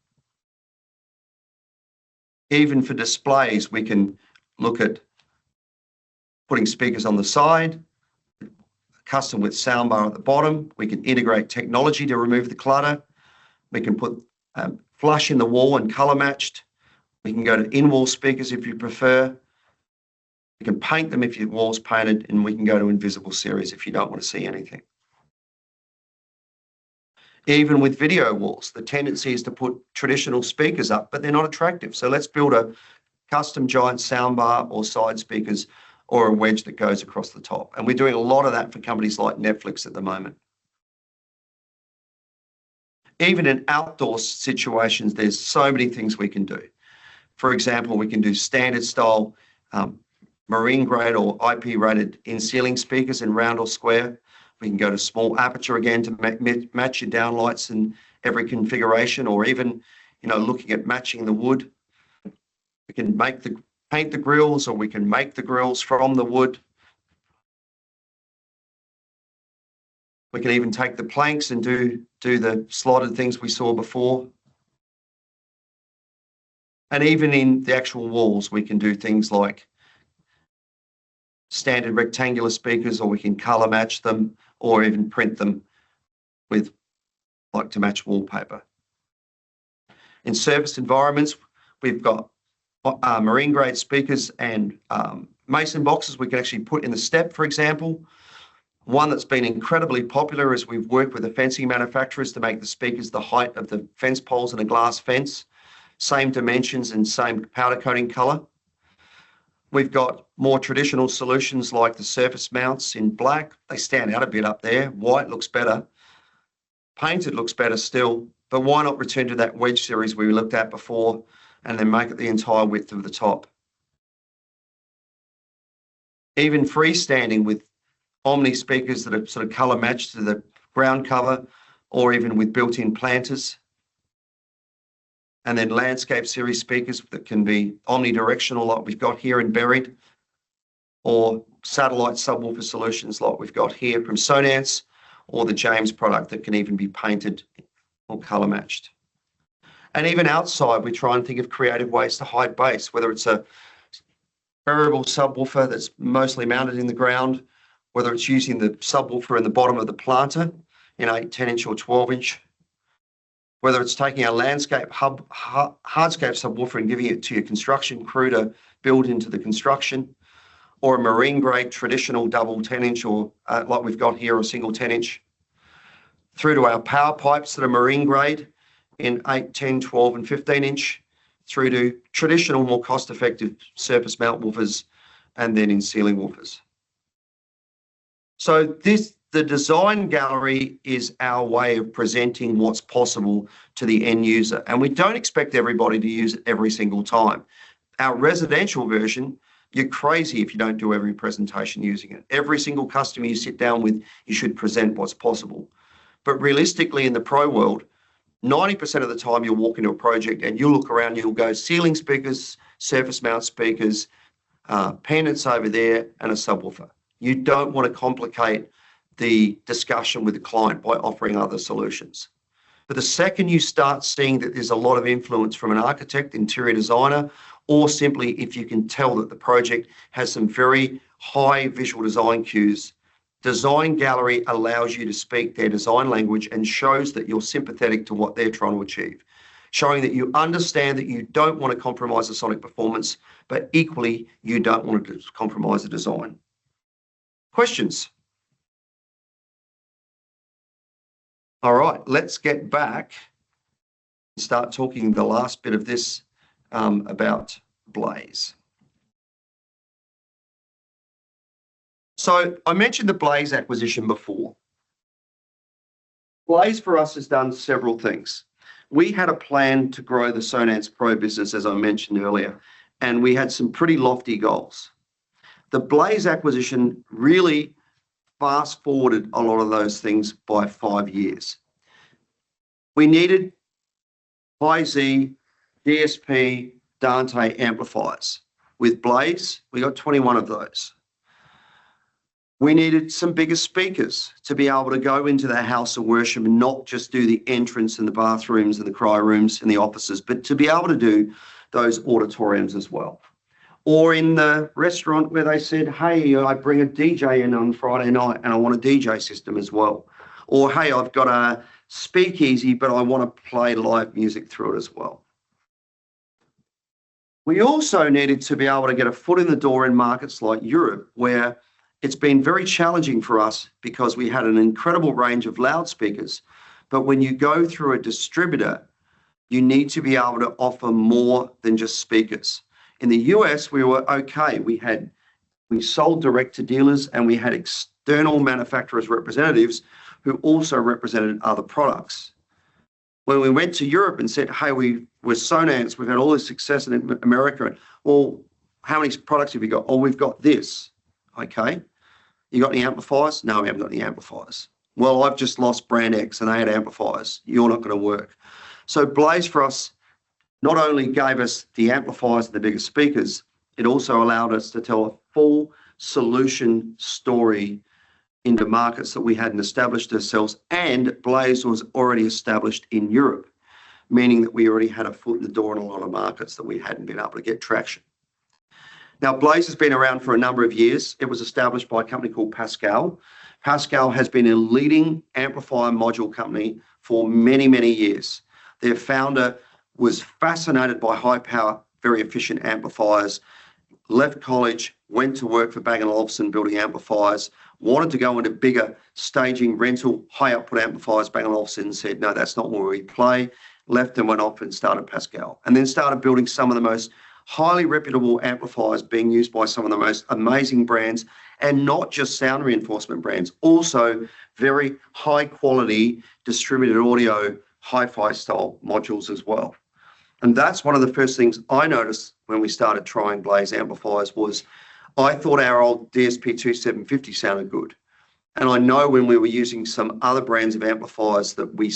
Even for displays, we can look at putting speakers on the side, custom with soundbar at the bottom. We can integrate technology to remove the clutter. We can put flush in the wall and colour matched. We can go to in-wall speakers if you prefer. You can paint them if your wall's painted, and we can go to invisible series if you don't want to see anything. Even with video walls, the tendency is to put traditional speakers up, but they're not attractive. So let's build a custom giant soundbar or side speakers or a wedge that goes across the top. And we're doing a lot of that for companies like Netflix at the moment. Even in outdoor situations, there's so many things we can do. For example, we can do standard style marine grade or IP rated in ceiling speakers in round or square. We can go to small aperture again to match your downlights in every configuration, or even, looking at matching the wood. We can paint the grills, or we can make the grills from the wood. We can even take the planks and do the slotted things we saw before. And even in the actual walls, we can do things like standard rectangular speakers, or we can color match them, or even print them with to match wallpaper. In serviced environments, we've got marine grade speakers and mason boxes we can actually put in the step, for example. One that's been incredibly popular is we've worked with the fencing manufacturers to make the speakers the height of the fence poles in a glass fence, same dimensions and same powder coating color. We've got more traditional solutions like the surface mounts in black. They stand out a bit up there. White looks better. Painted looks better still, but why not return to that wedge series we looked at before and then make it the entire width of the top? Even freestanding with Omni speakers that are sort of color matched to the ground cover, or even with built-in planters. And then landscape series speakers that can be omnidirectional like we've got here and buried, or satellite subwoofer solutions like we've got here from Sonance, or the James product that can even be painted or color matched. And even outside, we try and think of creative ways to hide bass, whether it's a variable subwoofer that's mostly mounted in the ground, whether it's using the subwoofer in the bottom of the planter in 8, 10-inch or 12-inch, whether it's taking a landscape hardscape subwoofer and giving it to your construction crew to build into the construction, or a marine grade traditional double 10-inch or like we've got here, a single 10-inch, through to our power pipes that are marine grade in 8, 10, 12 and 15-inch, through to traditional, more cost-effective surface mount woofers, and then in ceiling woofers. So the design gallery is our way of presenting what's possible to the end user, and we don't expect everybody to use it every single time. Our residential version, you're crazy if you don't do every presentation using it. Every single customer you sit down with, you should present what's possible. But realistically, in the pro world, 90% of the time you'll walk into a project and you'll look around, you'll go ceiling speakers, surface mount speakers, pendants over there, and a subwoofer. You don't want to complicate the discussion with the client by offering other solutions. But the second you start seeing that there's a lot of influence from an architect, interior designer, or simply if you can tell that the project has some very high visual design cues, design gallery allows you to speak their design language and shows that you're sympathetic to what they're trying to achieve, showing that you understand that you don't want to compromise the sonic performance, but equally you don't want to compromise the design. Questions? All right, let's get back and start talking the last bit of this about Blaze. So I mentioned the Blaze acquisition before. Blaze for us has done several things. We had a plan to grow the Sonance Pro business, as I mentioned earlier, and we had some pretty lofty goals. The Blaze acquisition really fast forwarded a lot of those things by 5 years. We needed high Z, DSP, Dante amplifiers. With Blaze, we got 21 of those. We needed some bigger speakers to be able to go into the house of worship and not just do the entrance and the bathrooms and the cry rooms and the offices, but to be able to do those auditoriums as well. Or in the restaurant where they said, hey, I bring a DJ in on Friday night and I want a DJ system as well. Or, hey, I've got a speakeasy, but I want to play live music through it as well. We also needed to be able to get a foot in the door in markets like Europe, where it's been very challenging for us because we had an incredible range of loudspeakers. But when you go through a distributor, you need to be able to offer more than just speakers. In the US, we were okay. We sold direct to dealers and we had external manufacturers representatives who also represented other products. When we went to Europe and said, hey, we're Sonance, we've had all this success in America. Well, how many products have you got? Oh, we've got this. Okay. You got any amplifiers? No, we haven't got any amplifiers. Well, I've just lost brand X and they had amplifiers. You're not going to work. So Blaze for us not only gave us the amplifiers and the bigger speakers, it also allowed us to tell a full solution story into markets that we hadn't established ourselves, and Blaze was already established in Europe, meaning that we already had a foot in the door in a lot of markets that we hadn't been able to get traction. Now, Blaze has been around for a number of years. It was established by a company called Pascal. Pascal has been a leading amplifier module company for many, many years. Their founder was fascinated by high power, very efficient amplifiers, left college, went to work for Bang & Olufsen building amplifiers, wanted to go into bigger staging, rental, high output amplifiers. Bang & Olufsen said, no, that's not where we play. Left and went off and started Pascal, and then started building some of the most highly reputable amplifiers being used by some of the most amazing brands, and not just sound reinforcement brands, also very high quality distributed audio, hi-fi style modules as well. And that's one of the first things I noticed when we started trying Blaze amplifiers was I thought our old DSP-2750 sounded good. And I know when we were using some other brands of amplifiers that we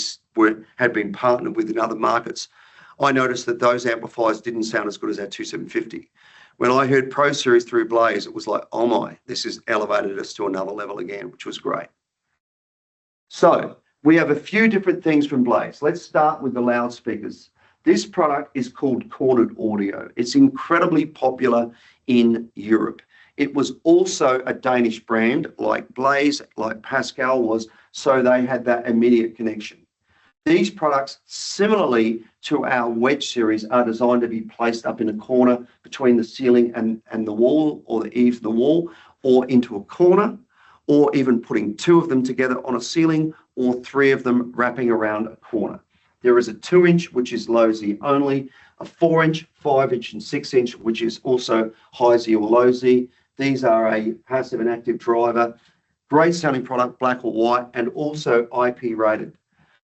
had been partnered with in other markets, I noticed that those amplifiers didn't sound as good as our 2750. When I heard Pro Series through Blaze, it was like, oh my, this has elevated us to another level again, which was great. So we have a few different things from Blaze. Let's start with the loudspeakers. This product is called Cornered Audio. It's incredibly popular in Europe. It was also a Danish brand like Blaze, like Pascal was, so they had that immediate connection. These products, similarly to our Wedge series, are designed to be placed up in a corner between the ceiling and the wall, or the eaves of the wall, or into a corner, or even putting two of them together on a ceiling, or three of them wrapping around a corner. There is a 2-inch, which is low Z only, a 4-inch, 5-inch, and 6-inch, which is also high Z or low Z. These are a passive and active driver, great sounding product, black or white, and also IP rated.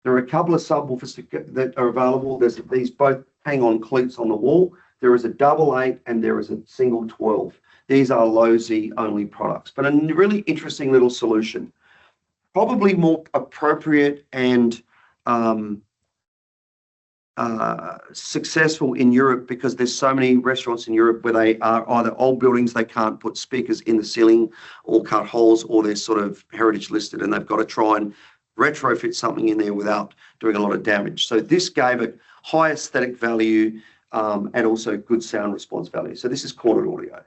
There are a couple of subwoofers that are available. There's these both hang on cleats on the wall. There is a double 8 and there is a single 12. These are low Z only products, but a really interesting little solution. Probably more appropriate and successful in Europe because there's so many restaurants in Europe where they are either old buildings, they can't put speakers in the ceiling or cut holes, or they're sort of heritage listed and they've got to try and retrofit something in there without doing a lot of damage. So this gave it high aesthetic value and also good sound response value. So this is cornered audio.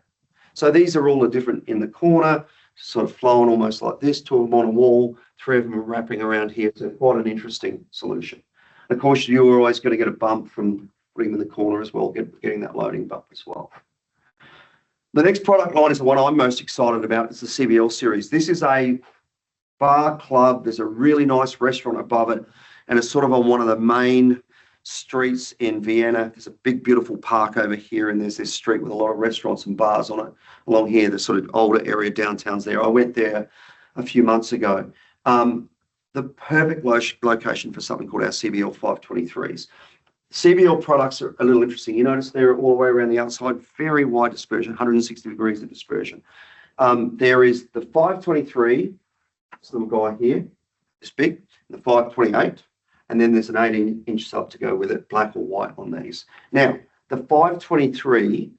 So these are all the different in the corner, sort of flowing almost like this, 2 of them on a wall, 3 of them are wrapping around here. So quite an interesting solution. Of course, you are always going to get a bump from putting them in the corner as well, getting that loading bump as well. The next product line is the one I'm most excited about. It's the CBL series. This is a bar club. There's a really nice restaurant above it, and it's sort of on one of the main streets in Vienna. There's a big, beautiful park over here, and there's this street with a lot of restaurants and bars on it along here, the sort of older area downtowns there. I went there a few months ago. The perfect location for something called our CBL 523s. CBL products are a little interesting. You notice they're all the way around the outside, very wide dispersion, 160 degrees of dispersion. There is the 523, this little guy here, this big, the 528, and then there's an 18-inch sub to go with it, black or white on these. Now, the 523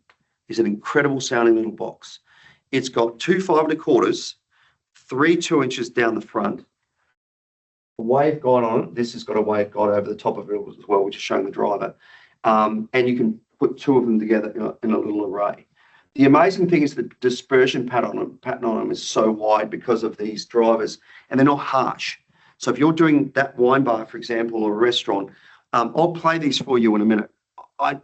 is an incredible sounding little box. It's got 2 5.25s, 3 2-inches down the front, a waveguide on it. This has got a waveguide over the top of it as well, which is showing the driver. And you can put 2 of them together in a little array. The amazing thing is the dispersion pattern on them is so wide because of these drivers, and they're not harsh. So if you're doing that wine bar, for example, or a restaurant, I'll play these for you in a minute.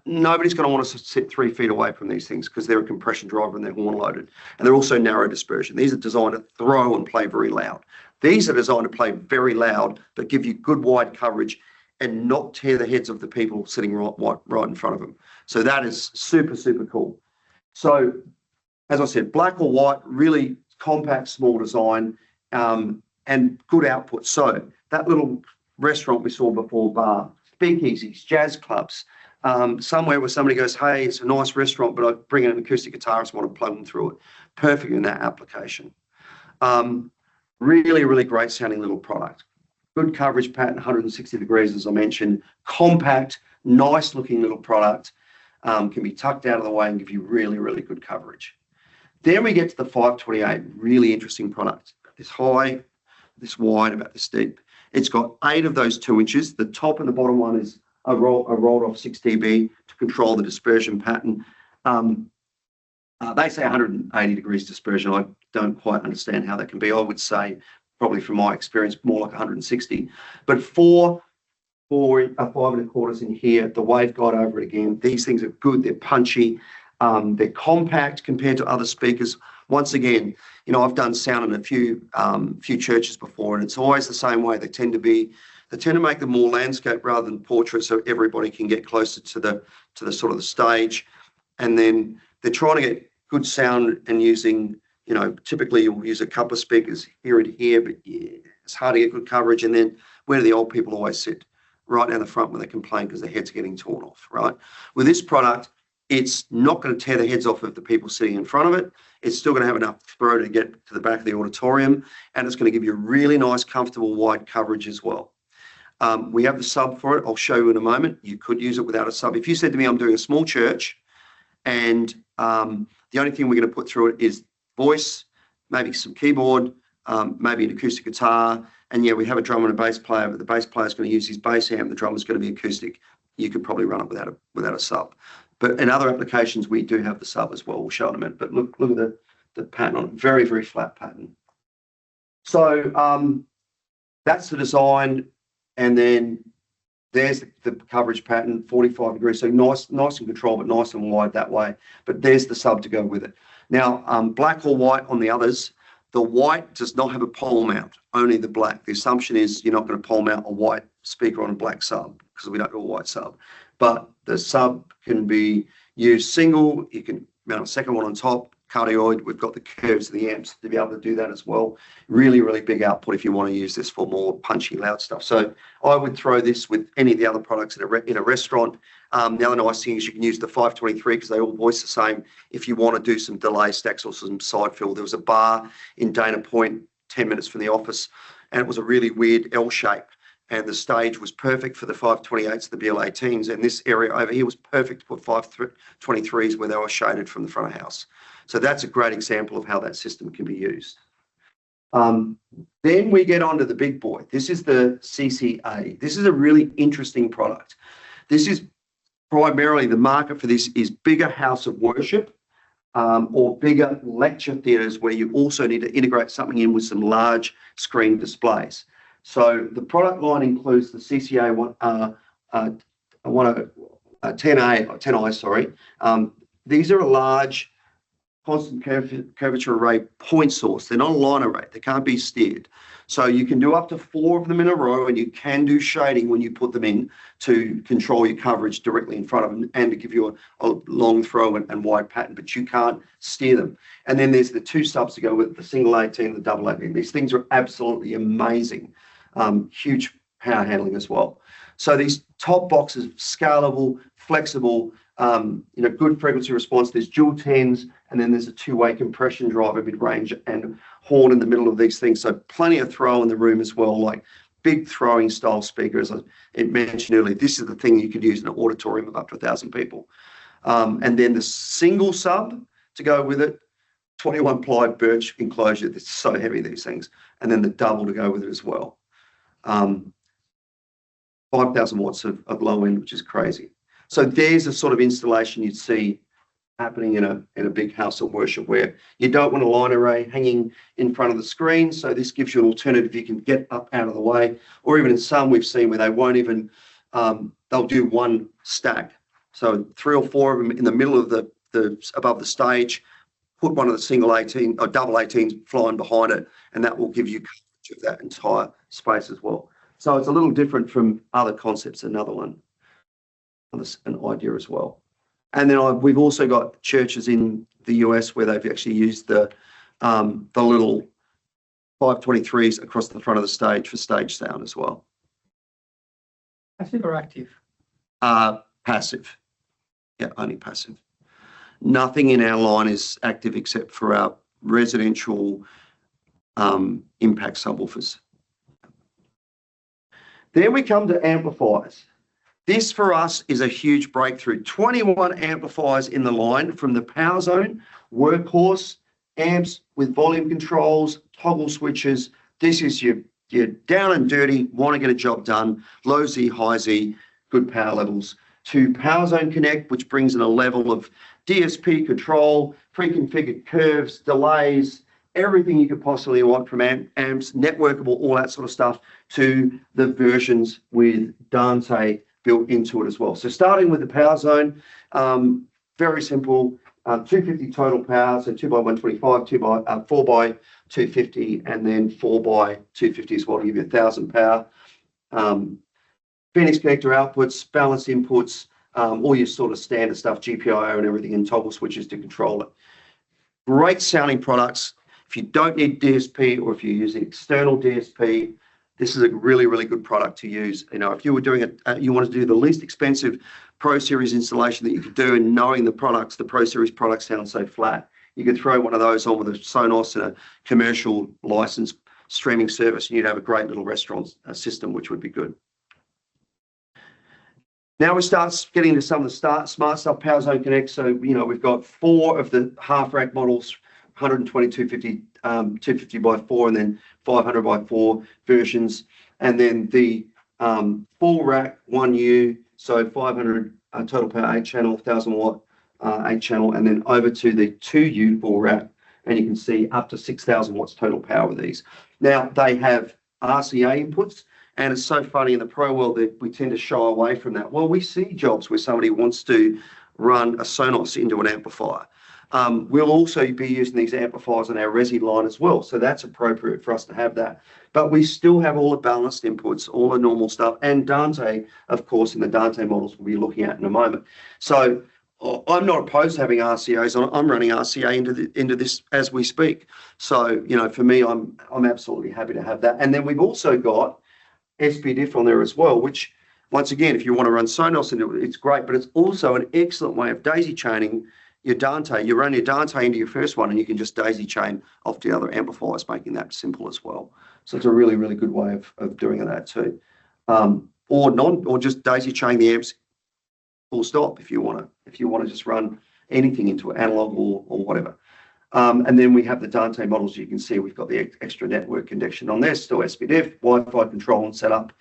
Nobody's going to want to sit 3 feet away from these things because they're a compression driver and they're horn loaded. And they're also narrow dispersion. These are designed to throw and play very loud. These are designed to play very loud, but give you good wide coverage and not tear the heads of the people sitting right in front of them. So that is super, super cool. So, as I said, black or white, really compact, small design, and good output. So that little restaurant we saw before, bar, speakeasies, jazz clubs, somewhere where somebody goes, hey, it's a nice restaurant, but I bring in an acoustic guitarist, want to plug them through it. Perfect in that application. Really, really great sounding little product. Good coverage pattern, 160 degrees, as I mentioned. Compact, nice looking little product. Can be tucked out of the way and give you really, really good coverage. Then we get to the 528, really interesting product. This high, this wide, about this deep. It's got 8 of those 2 inches. The top and the bottom one is a rolled off 6 dB to control the dispersion pattern. They say 180 degrees dispersion. I don't quite understand how that can be. I would say, probably from my experience, more like 160. But four 5 1/4 in here, the waveguide over it again. These things are good. They're punchy. They're compact compared to other speakers. Once again, I've done sound in a few churches before, and it's always the same way. They tend to make them more landscape rather than portrait, so everybody can get closer to the sort of the stage. And then they're trying to get good sound and using, typically you'll use a couple of speakers here and here, but yeah, it's hard to get good coverage. And then where do the old people always sit? Right down the front when they complain because their head's getting torn off, right? With this product, it's not going to tear the heads off of the people sitting in front of it. It's still going to have enough throw to get to the back of the auditorium, and it's going to give you really nice, comfortable, wide coverage as well. We have the sub for it. I'll show you in a moment. You could use it without a sub. If you said to me, I'm doing a small church, and the only thing we're going to put through it is voice, maybe some keyboard, maybe an acoustic guitar, and yeah, we have a drummer and a bass player, but the bass player is going to use his bass amp, the drummer's going to be acoustic. You could probably run it without a sub. But in other applications, we do have the sub as well. We'll show it in a minute. But look at the pattern on it. Very, very flat pattern. So that's the design. And then there's the coverage pattern, 45 degrees. So nice and control, but nice and wide that way. But there's the sub to go with it. Now, black or white on the others. The white does not have a pole mount, only the black. The assumption is you're not going to pole mount a white speaker on a black sub because we don't do a white sub. But the sub can be used single. You can mount a second one on top, cardioid. We've got the curves of the amps to be able to do that as well. Really, really big output if you want to use this for more punchy, loud stuff. So I would throw this with any of the other products in a restaurant. The other nice thing is you can use the 523 because they all voice the same if you want to do some delay stacks or some side fill. There was a bar in Dana Point, 10 minutes from the office, and it was a really weird L shape. And the stage was perfect for the 528s, the BL18s, and this area over here was perfect to put 523s where they were shaded from the front of house. So that's a great example of how that system can be used. Then we get on to the big boy. This is the CCA. This is a really interesting product. This is primarily the market for this is bigger house of worship or bigger lecture theatres where you also need to integrate something in with some large screen displays. So the product line includes the CCA 10i. These are a large constant curvature array point source. They're not a line array. They can't be steered. So you can do up to 4 of them in a row, and you can do shading when you put them in to control your coverage directly in front of them and to give you a long throw and wide pattern, but you can't steer them. And then there's the 2 subs to go with it, the single 18 and the double 18. These things are absolutely amazing. Huge power handling as well. So these top boxes, scalable, flexible, good frequency response. There's dual 10s, and then there's a 2-way compression driver mid-range and horn in the middle of these things. So plenty of throw in the room as well, like big throwing style speakers. As I mentioned earlier, this is the thing you could use in an auditorium of up to 1,000 people. And then the single sub to go with it, 21 ply birch enclosure. It's so heavy, these things. And then the double to go with it as well. 5,000 watts of low end, which is crazy. So there's a sort of installation you'd see happening in a big house of worship where you don't want a line array hanging in front of the screen. So this gives you an alternative. You can get up out of the way, or even in some we've seen where they won't even, they'll do one stack. So 3 or 4 of them in the middle of the above the stage, put one of the single 18 or double 18s flying behind it, and that will give you coverage of that entire space as well. So it's a little different from other concepts, another one, an idea as well. And then we've also got churches in the US where they've actually used the little 523s across the front of the stage for stage sound as well.
Passive or active?
Passive. Yeah, only passive. Nothing in our line is active except for our residential impact subwoofers. Then we come to amplifiers. This for us is a huge breakthrough. 21 amplifiers in the line from the power zone, workhorse, amps with volume controls, toggle switches. This is your down and dirty, want to get a job done, low Z, high Z, good power levels. To Power Zone Connect, which brings in a level of DSP control, pre-configured curves, delays, everything you could possibly want from amps, networkable, all that sort of stuff, to the versions with Dante built into it as well. So starting with the Power Zone, very simple, 250 total power, so 2x125, 4x250, and then 4x250 as well to give you 1,000 power. Phoenix connector outputs, balanced inputs, all your sort of standard stuff, GPIO and everything, and toggle switches to control it. Great sounding products. If you don't need DSP, or if you're using external DSP, this is a really, really good product to use. You know, if you were doing it, you want to do the least expensive Pro Series installation that you could do, and knowing the products, the Pro Series products sound so flat, you could throw one of those on with a Sonance and a commercial licensed streaming service, and you'd have a great little restaurant system, which would be good. Now we start getting into some of the smart stuff, Power Zone Connect. So, you know, we've got 4 of the half rack models, 120, 250, 250 by 4, and then 500 by 4 versions. And then the full rack 1U, so 500 total power 8 channel, 1000 watt 8 channel, and then over to the 2U full rack. And you can see up to 6,000 watts total power with these. Now they have RCA inputs. And it's so funny in the pro world that we tend to shy away from that. Well, we see jobs where somebody wants to run a Sonance into an amplifier. We'll also be using these amplifiers on our Resi line as well. So that's appropriate for us to have that. But we still have all the balanced inputs, all the normal stuff, and Dante, of course, in the Dante models we'll be looking at in a moment. So I'm not opposed to having RCAs. I'm running RCA into this as we speak. So, you know, for me, I'm absolutely happy to have that. And then we've also got SPDIF on there as well, which once again, if you want to run Sonance into it, it's great, but it's also an excellent way of daisy chaining your Dante. You run your Dante into your first one and you can just daisy chain off the other amplifiers, making that simple as well. So it's a really, really good way of doing that too. Or just daisy chain the amps full stop if you want to just run anything into it, analog or whatever. And then we have the Dante models. You can see we've got the extra network connection on there, still SPDIF, Wi-Fi control and setup.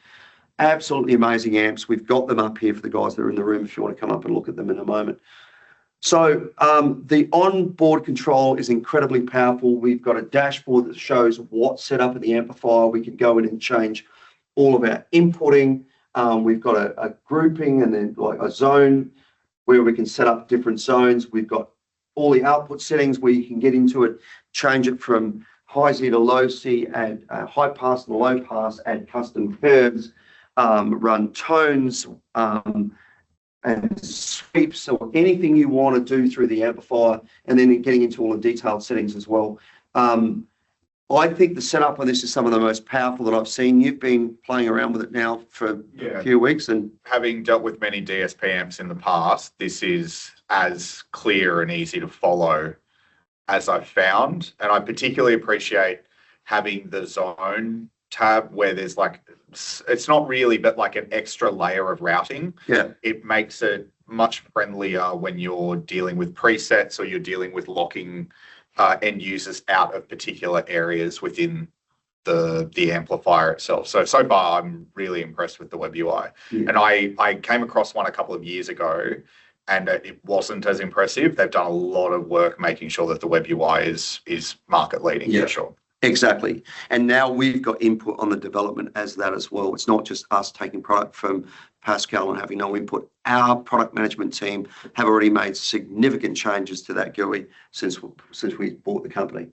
Absolutely amazing amps. We've got them up here for the guys that are in the room if you want to come up and look at them in a moment. So the onboard control is incredibly powerful. We've got a dashboard that shows what's set up in the amplifier. We can go in and change all of our inputting. We've got a grouping and then like a zone where we can set up different zones. We've got all the output settings where you can get into it, change it from high Z to low C, add high pass and low pass, add custom curves, run tones and sweeps, or anything you want to do through the amplifier, and then getting into all the detailed settings as well. I think the setup on this is some of the most powerful that I've seen. You've been playing around with it now for a few weeks, and
having dealt with many DSP amps in the past, this is as clear and easy to follow as I've found. And I particularly appreciate having the zone tab where there's like, it's not really, but like an extra layer of routing.
Yeah,
it makes it much friendlier when you're dealing with presets or you're dealing with locking end users out of particular areas within the amplifier itself. So far, I'm really impressed with the web UI. Yeah. And I came across one a couple of years ago, and it wasn't as impressive. They've done a lot of work making sure that the web UI is market leading, for sure.
Exactly. And now we've got input on the development as that as well. It's not just us taking product from Pascal and having no input. Our product management team have already made significant changes to that GUI since we bought the company.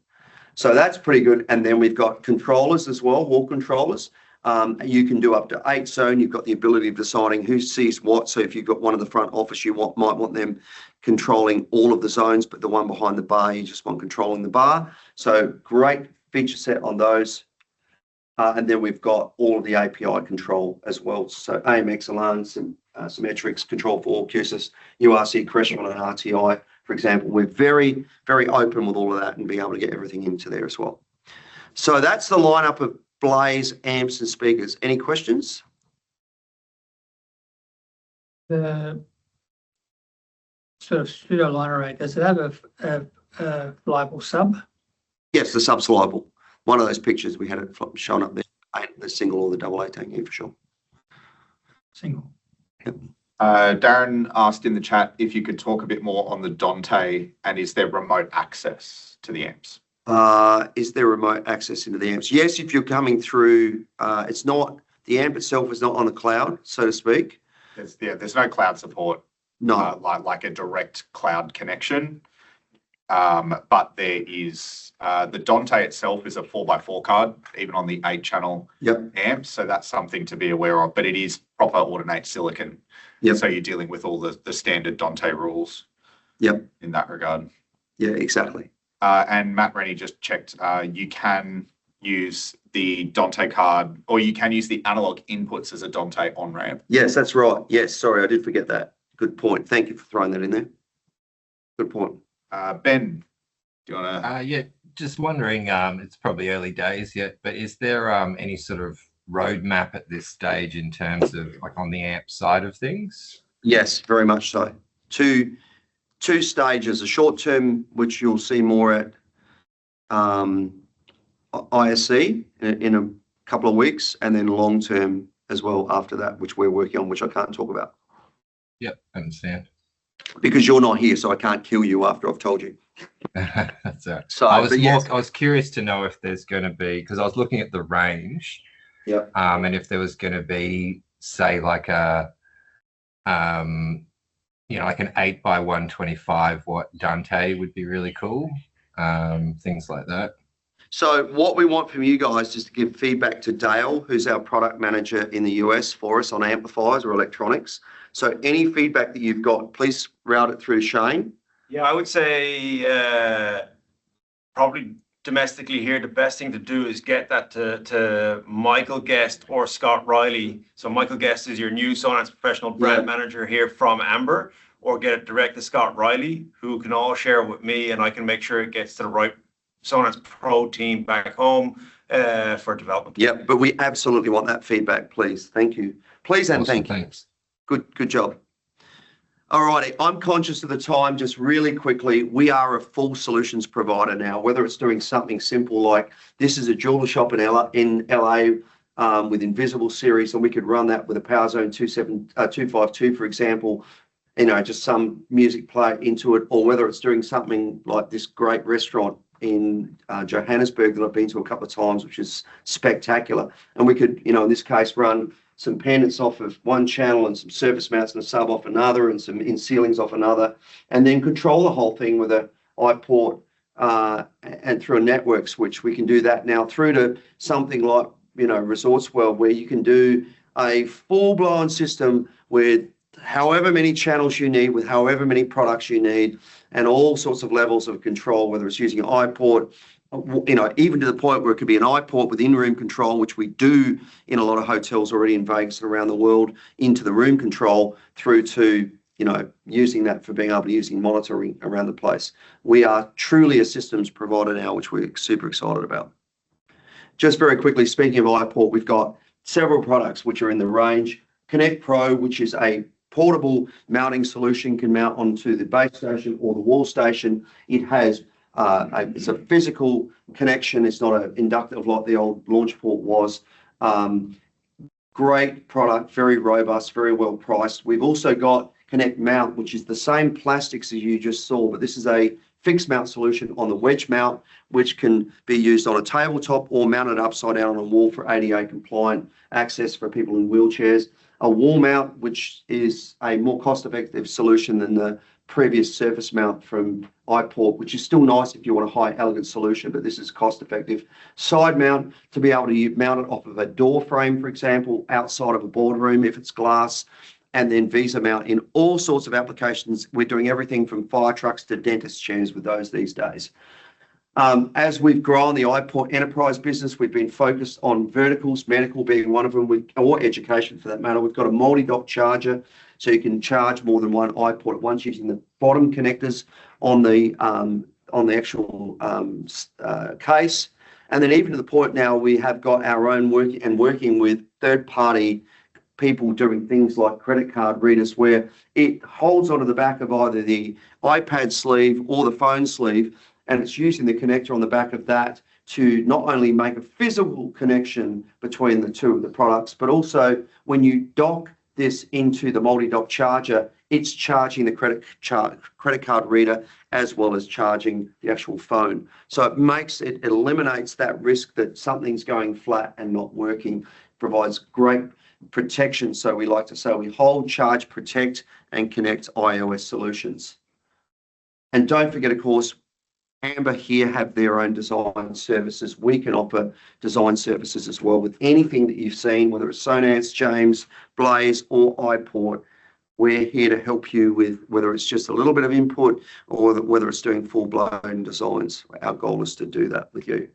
So that's pretty good. And then we've got controllers as well, wall controllers. You can do up to 8 zone. You've got the ability of deciding who sees what. So if you've got one in the front office, you might want them controlling all of the zones, but the one behind the bar, you just want controlling the bar. So great feature set on those. And then we've got all of the API control as well. So AMX alarms and symmetrics control for all QSIS, URC crescent and RTI, for example. We're very, very open with all of that and being able to get everything into there as well. So that's the lineup of Blaze amps and speakers. Any questions?
The sort of pseudo line array, does it have a reliable sub?
Yes, the sub's liable. One of those pictures we had it shown up there, the single or the double 18, yeah, for sure.
Single.
Yep.
Darren asked in the chat if you could talk a bit more on the Dante and is there remote access to the amps?
Is there remote access into the amps? Yes, if you're coming through, it's not, the amp itself is not on the cloud, so to speak.
There's no cloud support.
No.
Like a direct cloud connection. But there is, the Dante itself is a 4x4 card, even on the 8-channel amps. So that's something to be aware of, but it is proper Audinate silicon.
Yep.
So you're dealing with all the standard Dante rules.
Yep.
In that regard.
Yeah, exactly.
And Matt Rennie just checked, you can use the Dante card, or you can use the analog inputs as a Dante on-ramp.
Yes, that's right. Yes, sorry, I did forget that. Good point. Thank you for throwing that in there. Good point.
Ben, do you want to?
Yeah, just wondering, it's probably early days yet, but is there any sort of roadmap at this stage in terms of like on the amp side of things?
Yes, very much so. Two stages, a short term, which you'll see more at ISC in a couple of weeks, and then long term as well after that, which we're working on, which I can't talk about.
Yep, understand.
Because you're not here, so I can't kill you after I've told you.
That's right.
So
I was curious to know if there's going to be, because I was looking at the range.
Yep.
And if there was going to be, say, like a, like an 8x125 watt Dante would be really cool. Things like that.
So what we want from you guys is to give feedback to Dale, who's our product manager in the US for us on amplifiers or electronics. So any feedback that you've got, please route it through Shane.
Yeah, I would say probably domestically here, the best thing to do is get that to Michael Guest or Scott Riley. So Michael Guest is your new Sonance Professional brand manager here from Amber, or get it direct to Scott Riley, who can all share with me, and I can make sure it gets to the right Sonance Pro team back home for development.
Yeah, but we absolutely want that feedback, please. Thank you. Please and thank you.
Thanks.
Good job. All righty, I'm conscious of the time. Just really quickly, we are a full solutions provider now, whether it's doing something simple like this is a jeweler shop in LA with Invisible Series, and we could run that with a Power Zone 252, for example, just some music play into it, or whether it's doing something like this great restaurant in Johannesburg that I've been to a couple of times, which is spectacular. And we could, in this case, run some pendants off of one channel and some surface mounts and a sub off another and some in ceilings off another, and then control the whole thing with a iPort and through a network switch. We can do that now through to something like, Resorts World, where you can do a full-blown system with however many channels you need, with however many products you need, and all sorts of levels of control, whether it's using an iPort, even to the point where it could be an iPort with in-room control, which we do in a lot of hotels already in Vegas and around the world, into the room control, through to, using that for being able to use monitoring around the place. We are truly a systems provider now, which we're super excited about. Just very quickly, speaking of iPort, we've got several products which are in the range. Connect Pro, which is a portable mounting solution, can mount onto the base station or the wall station. It has it's a physical connection. It's not an inductive like the old launch port was. Great product, very robust, very well priced. We've also got Connect Mount, which is the same plastics as you just saw, but this is a fixed mount solution on the wedge mount, which can be used on a tabletop or mounted upside down on a wall for ADA compliant access for people in wheelchairs. A wall mount, which is a more cost-effective solution than the previous surface mount from iPort, which is still nice if you want a high elegant solution, but this is cost-effective. Side mount, to be able to mount it off of a door frame, for example, outside of a boardroom if it's glass, and then Visa mount in all sorts of applications. We're doing everything from fire trucks to dentist chairs with those these days. As we've grown the iPort enterprise business, we've been focused on verticals, medical being one of them, or education for that matter. We've got a multi-dock charger, so you can charge more than one iPort at once using the bottom connectors on the actual case. And then even to the point now we have got our own working with third-party people doing things like credit card readers, where it holds onto the back of either the iPad sleeve or the phone sleeve, and it's using the connector on the back of that to not only make a physical connection between the two of the products, but also when you dock this into the multi-dock charger, it's charging the credit card reader as well as charging the actual phone. So it eliminates that risk that something's going flat and not working, provides great protection. So we like to say we hold, charge, protect, and connect iOS solutions. And don't forget, of course, Amber here have their own design services. We can offer design services as well with anything that you've seen, whether it's Sonance, James, Blaze, or iPort. We're here to help you with whether it's just a little bit of input or whether it's doing full-blown designs. Our goal is to do that with you.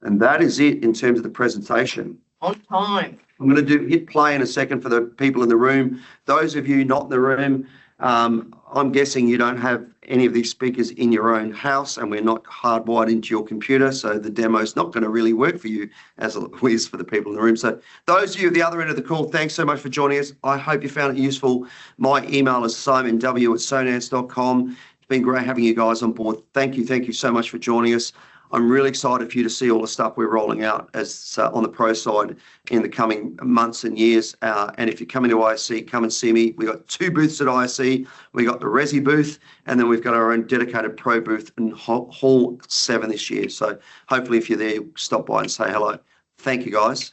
And that is it in terms of the presentation.
On time.
I'm going to hit play in a second for the people in the room. Those of you not in the room, I'm guessing you don't have any of these speakers in your own house, and we're not hardwired into your computer, so the demo's not going to really work for you as it is for the people in the room. So those of you at the other end of the call, thanks so much for joining us. I hope you found it useful. My email is simonw@sonance.com. It's been great having you guys on board. Thank you so much for joining us. I'm really excited for you to see all the stuff we're rolling out as on the pro side in the coming months and years. And if you come into ISE, come and see me. We've got 2 booths at ISE. We've got the Resi booth, and then we've got our own dedicated pro booth in Hall 7 this year. So hopefully if you're there, stop by and say hello. Thank you, guys.